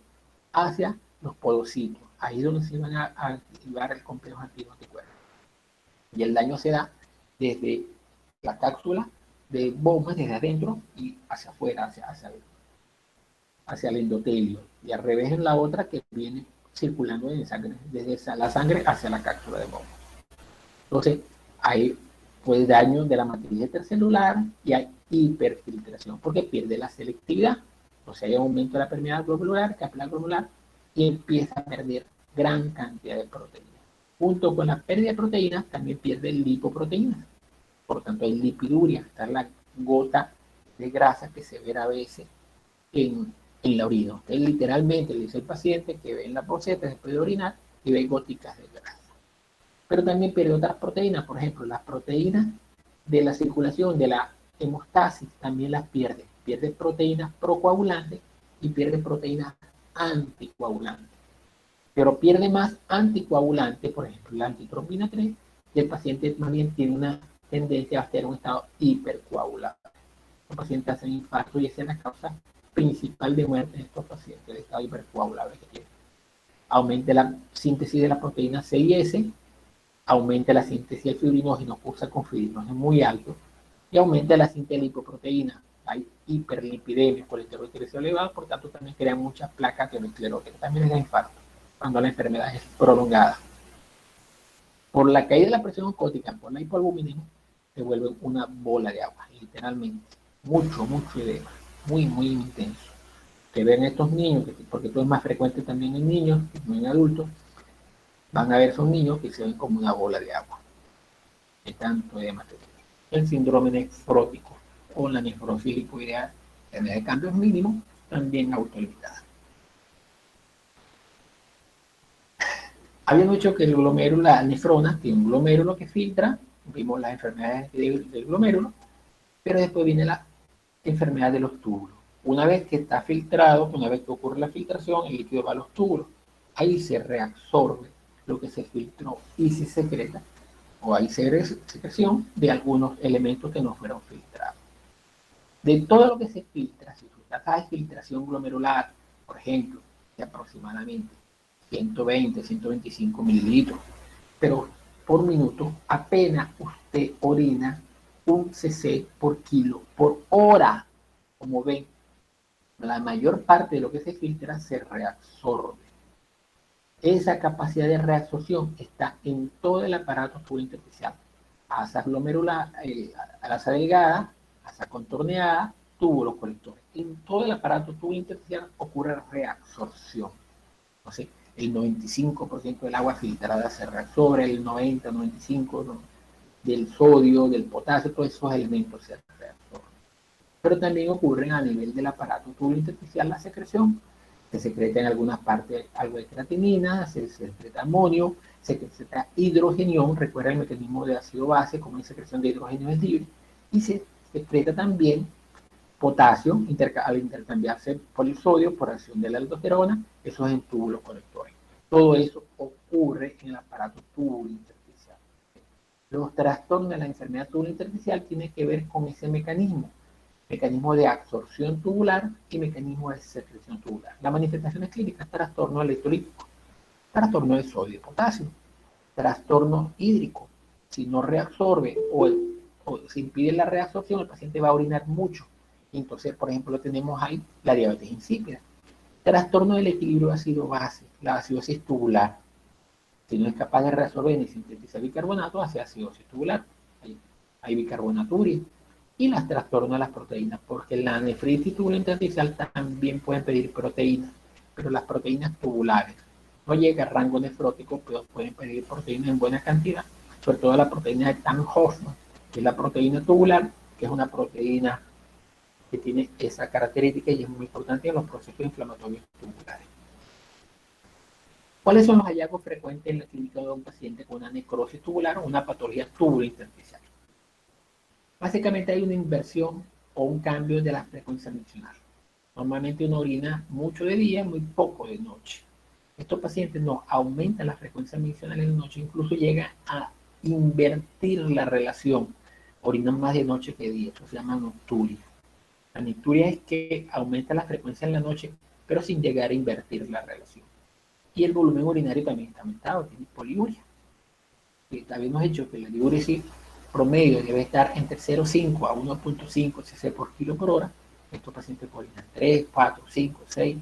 hacia los podocitos. Ahí es donde se van a activar el complejo anticuerpo. Y el daño se da desde la cápsula de Bowman, desde adentro y hacia afuera, hacia el endotelio. Y al revés en la otra que viene circulando en sangre, desde la sangre hacia la cápsula de Bowman. Entonces, hay pues daño de la matriz intercelular y hay hiperfiltración porque pierde la selectividad. O sea, hay aumento de la permeabilidad glomerular, capilar glomerular y empieza a perder gran cantidad de proteínas. Junto con la pérdida de proteínas también pierde lipoproteínas. Por lo tanto, hay lipiduria, está la gota de grasa que se ve a veces en la orina. Usted literalmente le dice al paciente que ve en la poseta después de orinar y ve góticas de grasa. Pero también pierde otras proteínas, por ejemplo, las proteínas de la circulación, de la hemostasis, también las pierde. Pierde proteínas procoagulantes y pierde proteínas anticoagulantes. pero pierde más anticoagulante, por ejemplo, la antitrombina 3, y el paciente más bien tiene una tendencia a estar en un estado hipercoagulado. Los pacientes hacen infarto y esa es la causa principal de muerte de estos pacientes, el estado hipercoagulable que tienen. Aumenta la síntesis de la proteína C y S, aumenta la síntesis del fibrinógeno, cursa con fibrinógeno muy alto, y aumenta la síntesis de lipoproteína. Hay hiperlipidemia, colesterol triglicéridos elevado, por tanto también crean muchas placas ateroscleróticas, también es el infarto, cuando la enfermedad es prolongada. Por la caída de la presión oscótica, por la hipoalbuminemia, se vuelve una bola de agua, literalmente. Mucho edema, muy intenso. Que ven estos niños, porque esto es más frecuente también en niños, no en adultos, van a ver esos niños que se ven como una bola de agua, de tanto edema. El síndrome nefrótico o la nefrosis lipoidea, de cambios mínimos, también autolimitada. Habíamos dicho que el glomérulo, la nefrona, tiene un glomérulo que filtra, vimos las enfermedades del glomérulo, pero después viene la enfermedad de los túbulos. Una vez que está filtrado, una vez que ocurre la filtración, el líquido va a los túbulos. Ahí se reabsorbe lo que se filtró y se secreta, o hay secreción de algunos elementos que no fueron filtrados. De todo lo que se filtra, si su tasa de filtración glomerular, por ejemplo, de aproximadamente 120, 125 mililitros, pero por minuto, apenas usted orina un cc por kilo por hora. Como ven, la mayor parte de lo que se filtra se reabsorbe. Esa capacidad de reabsorción está en todo el aparato tubulointersticial. Asa glomerular, asa delgada, asa contorneada, túbulos colectores. En todo el aparato tubulointersticial ocurre reabsorción. Entonces, el 95% del agua filtrada se reabsorbe, el 90, 95% del sodio, del potasio, todos esos elementos se reabsorben. Pero también ocurre a nivel del aparato tubulointersticial la secreción. Se secreta en algunas partes algo de creatinina, se secreta amonio, se secreta hidrogenión, recuerda el mecanismo de ácido base, como hay secreción de hidrógeno es libre, y se secreta también potasio al intercambiarse por el sodio por acción de la aldosterona, eso es en túbulos conectores. Todo eso ocurre en el aparato tubulointersticial. Los trastornos de la enfermedad tubulointersticial tienen que ver con ese mecanismo de absorción tubular y mecanismo de secreción tubular. Las manifestaciones clínicas: trastorno electrolítico, trastorno de sodio y potasio, trastorno hídrico. Si no reabsorbe o se impide la reabsorción, el paciente va a orinar mucho. Entonces, por ejemplo, tenemos ahí la diabetes insípida. Trastorno del equilibrio ácido-base, la acidosis tubular. Si no es capaz de reabsorber ni sintetizar bicarbonato, hace acidosis tubular. Hay bicarbonaturia. Y las trastornos de las proteínas, porque la nefritis tubulointersticial también pueden pedir proteínas, pero las proteínas tubulares no llega a rango nefrótico, pero pueden pedir proteínas en buena cantidad, sobre todo la proteína de Tan-Hoffmann, que es la proteína tubular, que es una proteína que tiene esa característica y es muy importante en los procesos inflamatorios tubulares. ¿Cuáles son los hallazgos frecuentes en la clínica de un paciente con una necrosis tubular o una patología tubulointersticial? Básicamente hay una inversión o un cambio de la frecuencia miccional. Normalmente uno orina mucho de día, muy poco de noche. Estos pacientes no aumentan la frecuencia miccional en la noche, incluso llegan a invertir la relación. Orinan más de noche que de día, eso se llama nocturia. La nicturia es que aumenta la frecuencia en la noche, pero sin llegar a invertir la relación. Y el volumen urinario también está aumentado, tiene poliuria. Y habíamos dicho que la diuresis promedio debe estar entre 0,5 a 1,5 cc por kilo por hora. Estos pacientes pueden orinar 3, 4, 5, 6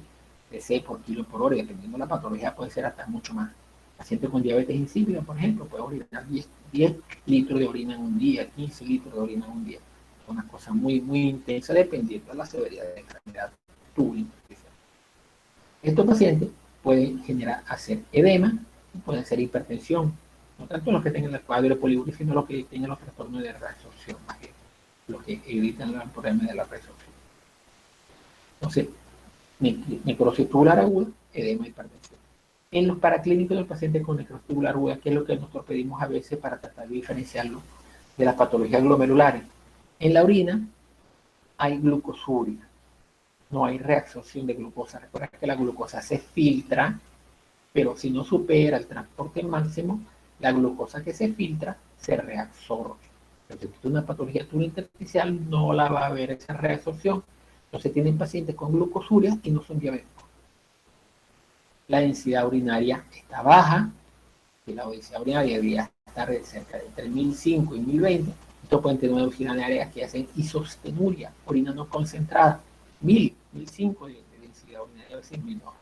cc por kilo por hora, y dependiendo de la patología puede ser hasta mucho más. Paciente con diabetes insípida, por ejemplo, puede orinar 10 litros de orina en un día, 15 litros de orina en un día. Es una cosa muy intensa dependiendo de la severidad de la enfermedad tubulointersticial. Estos pacientes pueden hacer edema y pueden ser hipertensión. No tanto los que tengan el cuadro de poliuria, sino los que tienen los trastornos de reabsorción, más que los que evitan el problema de la reabsorción. Entonces, necrosis tubular aguda, edema, hipertensión. En los paraclínicos del paciente con necrosis tubular aguda, que es lo que nosotros pedimos a veces para tratar de diferenciarlo de las patologías glomerulares. En la orina hay glucosuria, no hay reabsorción de glucosa. Recuerda que la glucosa se filtra, pero si no supera el transporte máximo, la glucosa que se filtra se reabsorbe. Pero si tiene una patología de tubo intersticial, no la va a haber esa reabsorción. Entonces tienen pacientes con glucosuria y no son diabéticos. La densidad urinaria está baja, y la densidad urinaria debería estar de cerca de entre 1005 y 1020. Estos pueden tener una urinaria que hacen isostenuria, orina no concentrada, 1005 de densidad urinaria, a veces menor.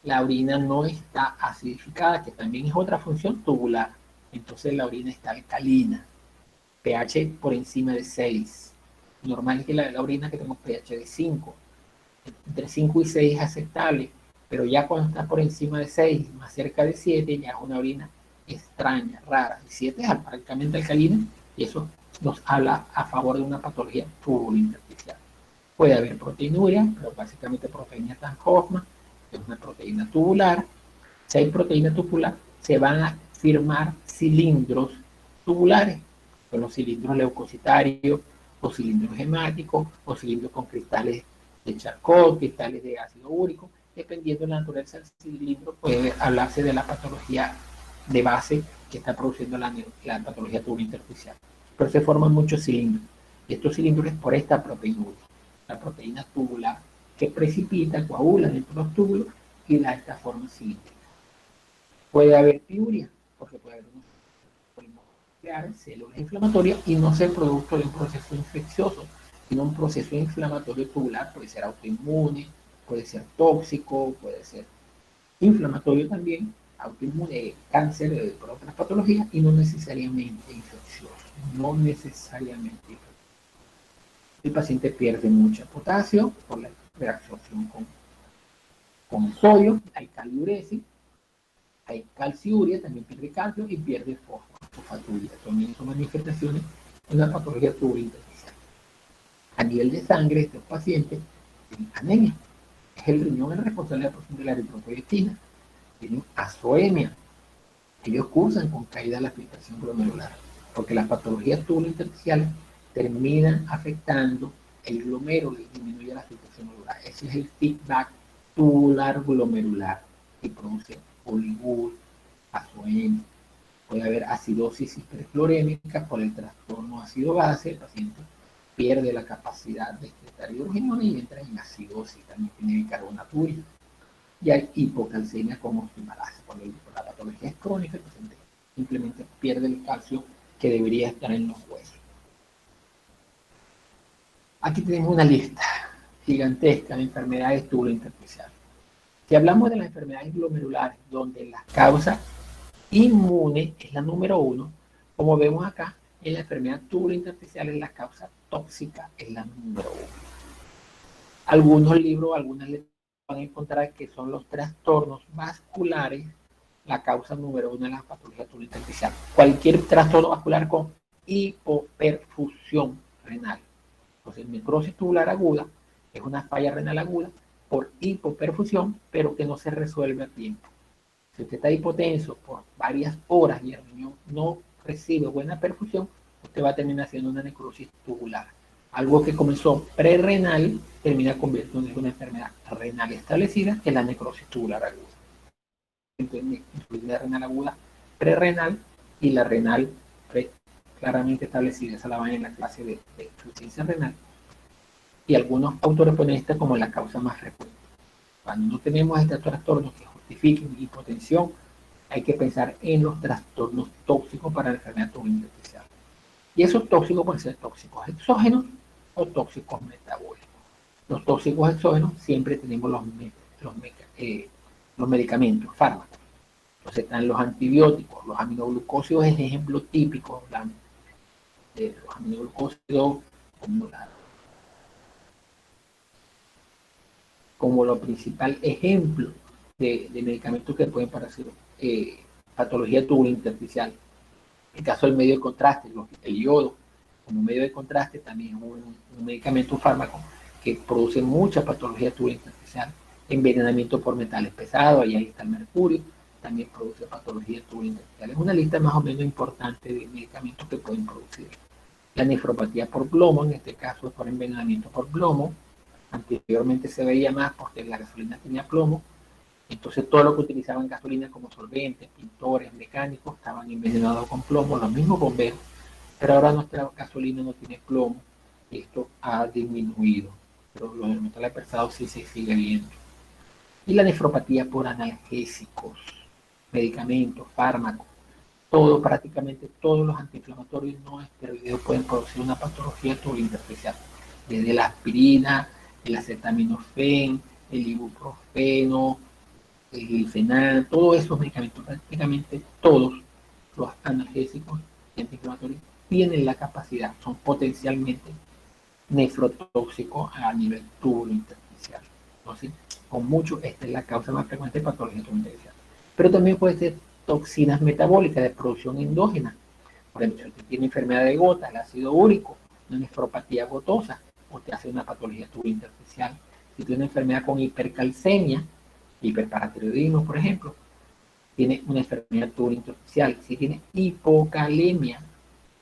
La orina no está acidificada, que también es otra función tubular. Entonces la orina está alcalina, pH por encima de 6. Normal es que la orina que tenemos pH de 5. Entre 5 y 6 es aceptable, pero ya cuando está por encima de 6, más cerca de 7, ya es una orina extraña, rara. El 7 es prácticamente alcalina y eso nos habla a favor de una patología tubulointersticial. Puede haber proteinuria, pero básicamente proteína Tan-Hoffmann, que es una proteína tubular. Si hay proteína tubular, se van a firmar cilindros tubulares, con los cilindros leucocitarios, o cilindros hemáticos, o cilindros con cristales de Charcot, cristales de ácido úrico. Dependiendo de la naturaleza del cilindro, puede hablarse de la patología de base que está produciendo la patología tubulointersticial. Pero se forman muchos cilindros. Y estos cilindros es por esta proteína, la proteína tubular, que precipita, coagula dentro de los túbulos y da esta forma cilíndrica. Puede haber piuria, porque puede haber unos células inflamatorias y no ser producto de un proceso infeccioso, sino un proceso inflamatorio tubular. Puede ser autoinmune, puede ser tóxico, puede ser inflamatorio también, autoinmune, cáncer, por otras patologías, y no necesariamente infeccioso. No necesariamente infeccioso. El paciente pierde mucho potasio por la reabsorción con sodio, hay caliuresis, hay calciuria, también pierde calcio y pierde fosfaturia. También son manifestaciones de una patología tubulointersticial. A nivel de sangre, estos pacientes tienen anemia. Es el riñón el responsable de la producción de la eritropoyetina. Tienen azoemia. Ellos cursan con caída de la filtración glomerular, porque las patologías tubulointersticiales terminan afectando el glomérulo y disminuye la filtración glomerular. Ese es el feedback tubular glomerular que produce oligura, azoemia. Puede haber acidosis hiperfluorémica por el trastorno ácido-base. El paciente pierde la capacidad de excretar hidrogenio y entra en acidosis, también tiene bicarbonaturia. Y hay hipocalcemia con osteomalasa. Cuando la patología es crónica, el paciente simplemente pierde el calcio que debería estar en los huesos. Aquí tenemos una lista gigantesca de enfermedades tubulointersticiales. Si hablamos de las enfermedades glomerulares, donde la causa inmune es la número 1, como vemos acá, en la enfermedad tubulointersticial la causa tóxica es la número 1. Algunos libros, algunas letras van a encontrar que son los trastornos vasculares la causa número 1 de la patología tubulointersticial. Cualquier trastorno vascular con hipoperfusión renal. Entonces, necrosis tubular aguda es una falla renal aguda por hipoperfusión, pero que no se resuelve a tiempo. Si usted está hipotenso por varias horas y el riñón no recibe buena perfusión, usted va a terminar haciendo una necrosis tubular. Algo que comenzó prerrenal termina convirtiéndose en una enfermedad renal establecida, que es la necrosis tubular aguda. Entonces, la renal aguda prerrenal y la renal claramente establecida. Esa la van en la clase de insuficiencia renal. Y algunos autores ponen esta como la causa más frecuente. Cuando no tenemos estos trastornos que justifiquen hipotensión, hay que pensar en los trastornos tóxicos para la enfermedad tubulointersticial. Y esos tóxicos pueden ser tóxicos exógenos o tóxicos metabólicos. Los tóxicos exógenos siempre tenemos los medicamentos, fármacos. Entonces están los antibióticos, los aminoglucósidos es el ejemplo típico de los aminoglucósidos como lo principal ejemplo de medicamentos que pueden parecer patología tubulointersticial. En el caso del medio de contraste, el yodo como medio de contraste también es un medicamento, un fármaco que produce mucha patología tubulointersticial. Envenenamiento por metales pesados, ahí está el mercurio, también produce patología tubulointersticial. Es una lista más o menos importante de medicamentos que pueden producir. La nefropatía por plomo, en este caso es por envenenamiento por plomo. Anteriormente se veía más porque la gasolina tenía plomo. Entonces todo lo que utilizaban gasolina como solventes, pintores, mecánicos, estaban envenenados con plomo, los mismos bomberos, pero ahora nuestra gasolina no tiene plomo, y esto ha disminuido, pero los metales pesados sí se sigue viendo. Y la nefropatía por analgésicos, medicamentos, fármacos, todo, prácticamente todos los antiinflamatorios no esteroideos pueden producir una patología tubulointersticial, desde la aspirina, el acetaminofén, el ibuprofeno, el glifenal, todos esos medicamentos, prácticamente todos los analgésicos y antiinflamatorios tienen la capacidad, son potencialmente nefrotóxicos a nivel tubulointersticial. Entonces, con mucho, esta es la causa más frecuente de patología tubulointersticial. Pero también puede ser toxinas metabólicas de producción endógena. Por ejemplo, si usted tiene enfermedad de gota, el ácido úrico, una nefropatía gotosa, usted hace una patología tubulointersticial. Si tiene una enfermedad con hipercalcemia, hiperparatiroidismo, por ejemplo, tiene una enfermedad tubulointersticial. Si tiene hipocalemia,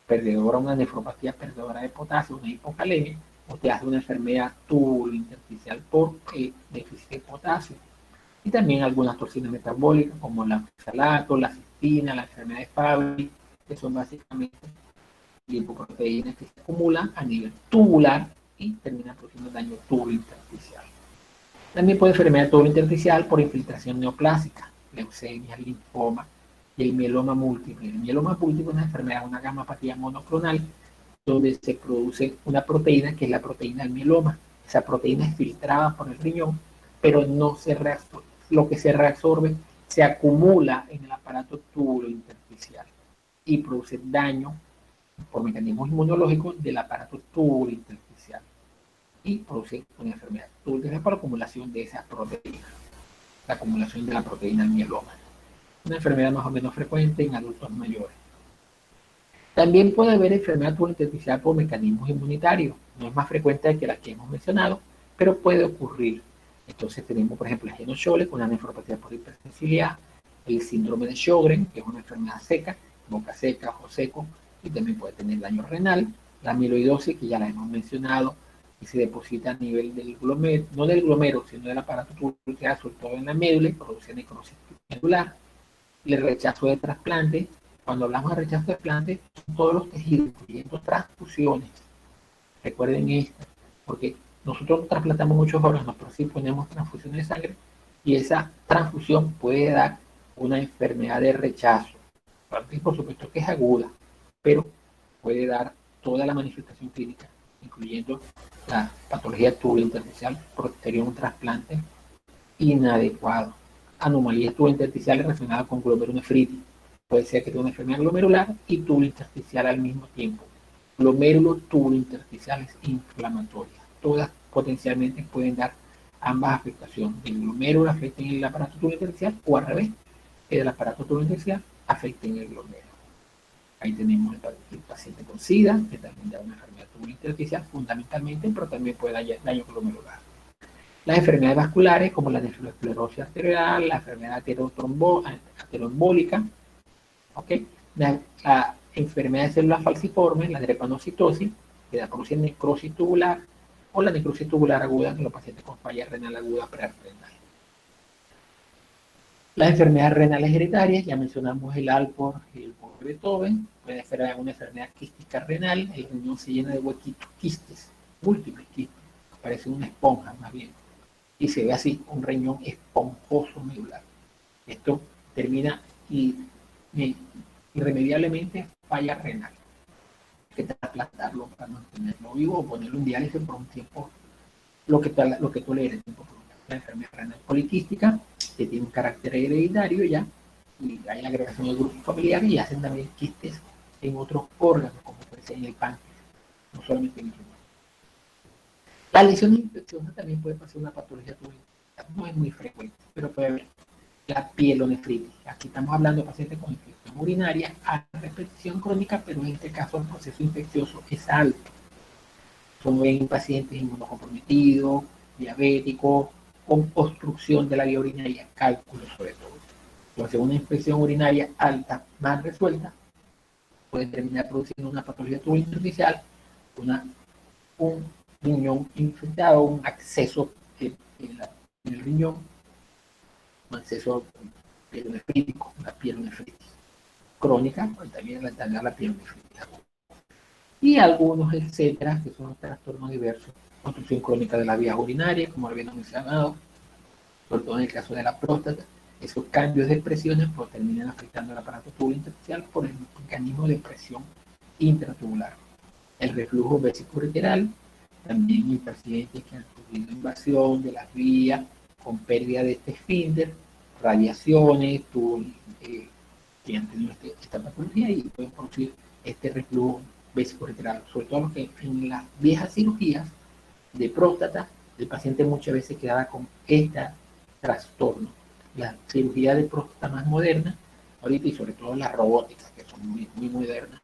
perdedora, una nefropatía perdedora de potasio, una hipocalemia, usted hace una enfermedad tubulointersticial por déficit de potasio. Y también algunas toxinas metabólicas como la oxalato, la cistina, la enfermedad de Fabry, que son básicamente lipoproteínas que se acumulan a nivel tubular y terminan produciendo daño tubulointersticial. También puede enfermedad tubulointersticial por infiltración neoplásica, leucemia, linfoma y el mieloma múltiple. El mieloma múltiple es una enfermedad, una gamapatía monoclonal, donde se produce una proteína que es la proteína del mieloma. Esa proteína es filtrada por el riñón, pero no se reabsorbe. Lo que se reabsorbe se acumula en el aparato tubulointersticial y produce daño por mecanismos inmunológicos del aparato tubulointersticial y produce una enfermedad tubulointersticial por acumulación de esas proteínas, la acumulación de la proteína del mieloma. Una enfermedad más o menos frecuente en adultos mayores. También puede haber enfermedad tubulointersticial por mecanismos inmunitarios. No es más frecuente que las que hemos mencionado, pero puede ocurrir. Entonces tenemos, por ejemplo, el Heno-Schöle, una nefropatía por hipersensibilidad, el síndrome de Sjögren, que es una enfermedad seca, boca seca, ojo seco, y también puede tener daño renal, la amiloidosis, que ya la hemos mencionado, y se deposita a nivel del glomero, no del glomero, sino del aparato tubular, sobre todo en la médula, y produce necrosis medular. El rechazo de trasplante, cuando hablamos de rechazo de trasplante, son todos los tejidos, incluyendo transfusiones. Recuerden esto, porque nosotros trasplantamos muchos órganos, pero sí ponemos transfusiones de sangre, y esa transfusión puede dar una enfermedad de rechazo. Y por supuesto que es aguda, pero puede dar toda la manifestación clínica, incluyendo la patología tubulointersticial posterior a un trasplante inadecuado. Anomalías tubulointersticiales relacionadas con glomerulonefritis. Puede ser que tenga una enfermedad glomerular y tubulointersticial al mismo tiempo. Glomérulos tubulointersticiales inflamatorias. Todas potencialmente pueden dar ambas afectaciones. El glomérulo afecta en el aparato tubulointersticial o al revés, que el aparato tubulointersticial afecta en el glomérulo. Ahí tenemos el paciente con SIDA, que también da una enfermedad tubulointersticial fundamentalmente, pero también puede dar daño glomerular. Las enfermedades vasculares, como la nefroesclerosis arterial, la enfermedad ateroembólica, ¿okay? La enfermedad de células falciformes, la drepanocitosis, que produce necrosis tubular, o la necrosis tubular aguda en los pacientes con falla renal aguda prerenal. Las enfermedades renales hereditarias, ya mencionamos el Alport y el pobre Beethoven, puede ser una enfermedad quística renal, el riñón se llena de huequitos, quistes, múltiples quistes, parece una esponja más bien, y se ve así, un riñón esponjoso medular. Esto termina irremediablemente falla renal. Hay que trasplantarlo para mantenerlo vivo o ponerlo en diálisis por un tiempo, lo que tolere el tiempo. La enfermedad renal poliquística, que tiene un carácter hereditario ya, y hay agregación de grupos familiares y hacen también quistes en otros órganos, como puede ser en el páncreas, no solamente en el riñón. La lesión infecciosa también puede pasar una patología tubular, no es muy frecuente, pero puede haber la pielonefritis. Aquí estamos hablando de pacientes con infección urinaria a repetición crónica, pero en este caso el proceso infeccioso es alto. Son en pacientes inmunocomprometidos, diabéticos, con obstrucción de la vía urinaria, cálculos sobre todo. Entonces, una infección urinaria alta, mal resuelta, puede terminar produciendo una patología tubulointersticial, un riñón infectado, un acceso en el riñón, un acceso pielonefrítico, una pielonefritis crónica, pues también la pielonefritis aguda. Y algunos, etcétera, que son trastornos diversos, obstrucción crónica de las vías urinarias, como habíamos mencionado, sobre todo en el caso de la próstata. Esos cambios de presiones pues, terminan afectando el aparato tubular intersticial por el mecanismo de presión intratubular. El reflujo vesicoureteral, también en pacientes que han sufrido invasión de las vías con pérdida de este esfínter, radiaciones, que han tenido esta patología y pueden producir este reflujo vesicoureteral, sobre todo los que en las viejas cirugías de próstata, el paciente muchas veces quedaba con este trastorno. La cirugía de próstata más moderna, ahorita y sobre todo las robóticas, que son muy, muy modernas,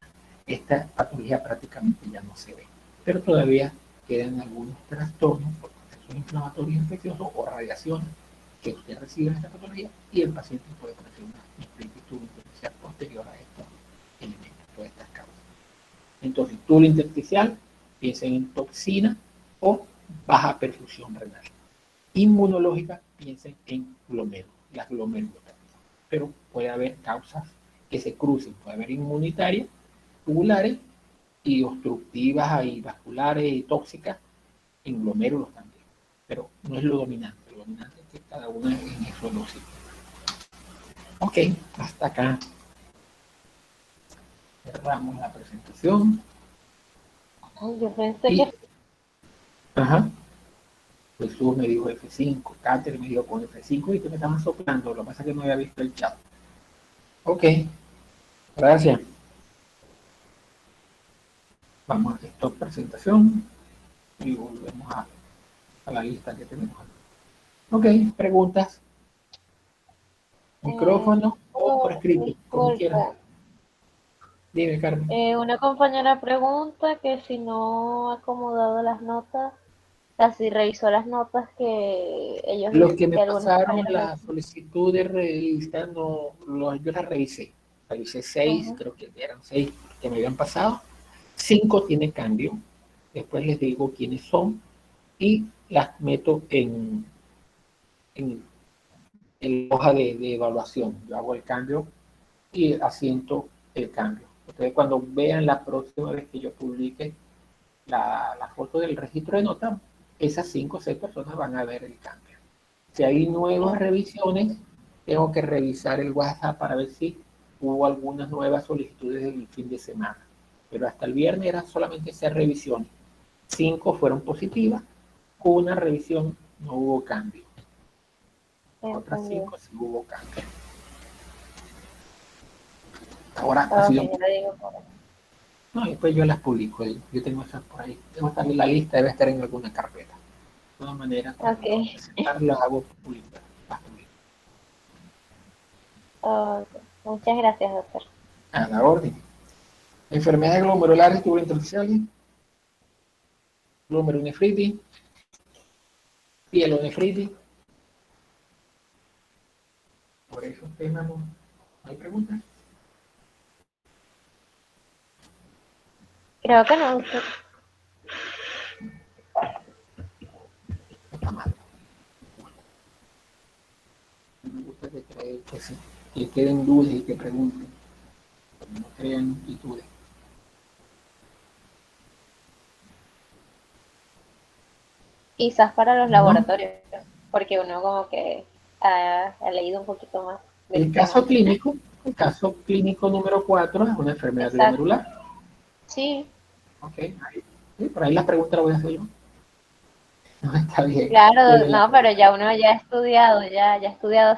esta patología prácticamente ya no se ve. Pero todavía quedan algunos trastornos por procesos inflamatorios infecciosos o radiaciones que usted recibe en esta patología y el paciente puede tener una nefritis intersticial posterior a estos elementos, todas estas causas. Entonces, túbulo intersticial, piensen en toxina o baja perfusión renal. Inmunológica, piensen en glomérulos, las glomerulopatías. Pero puede haber causas que se crucen, puede haber inmunitarias, tubulares y obstructivas y vasculares y tóxicas en glomérulos también. Pero no es lo dominante, lo dominante es que cada una en esos dos sitios. Ok, hasta acá. Cerramos la presentación. Ay, yo pensé que... Ajá. Jesús me dijo F5, Cáter me dijo con F5 y que me estaban soplando, lo que pasa es que no había visto el chat. Ok, gracias. Vamos a esta presentación y volvemos a la lista que tenemos. Ok, preguntas. Micrófono o por escrito, como quieras. Dime, Carmen. Una compañera pregunta que si no ha acomodado las notas, o sea, si revisó las notas que ellos... Los que me que algunos pasaron compañeros la solicitud de revista, no, yo las revisé. Revisé 6, creo que eran 6 que me habían pasado. 5 tiene cambio. Después les digo quiénes son y las meto en la hoja de evaluación. Yo hago el cambio y asiento el cambio. Ustedes cuando vean la próxima vez que yo publique la foto del registro de notas, esas 5 o 6 personas van a ver el cambio. Si hay nuevas revisiones, tengo que revisar el WhatsApp para ver si hubo algunas nuevas solicitudes del fin de semana. Pero hasta el viernes eran solamente 6 revisiones. 5 fueron positivas, una revisión no hubo cambio. Otras 5 sí hubo cambio. Ahora ha sido... No, después yo las publico. Yo tengo esas por ahí. Tengo también la lista, debe estar en alguna carpeta. De todas maneras, las hago publicar. Muchas gracias, doctor. A la orden. Enfermedades glomerulares tubulointersticiales, glomerulonefritis, pielonefritis. Por esos temas no hay preguntas. Creo que no, doctor. Está mal. Me gusta que queden dudas y que pregunten. No crean inquietudes. Quizás para los laboratorios, porque uno como que ha leído un poquito más. El caso clínico número 4 es una enfermedad glomerular. Sí. Ok, ahí, por ahí las preguntas las voy a hacer yo. No, está bien. Claro, no, pero ya uno ya ha estudiado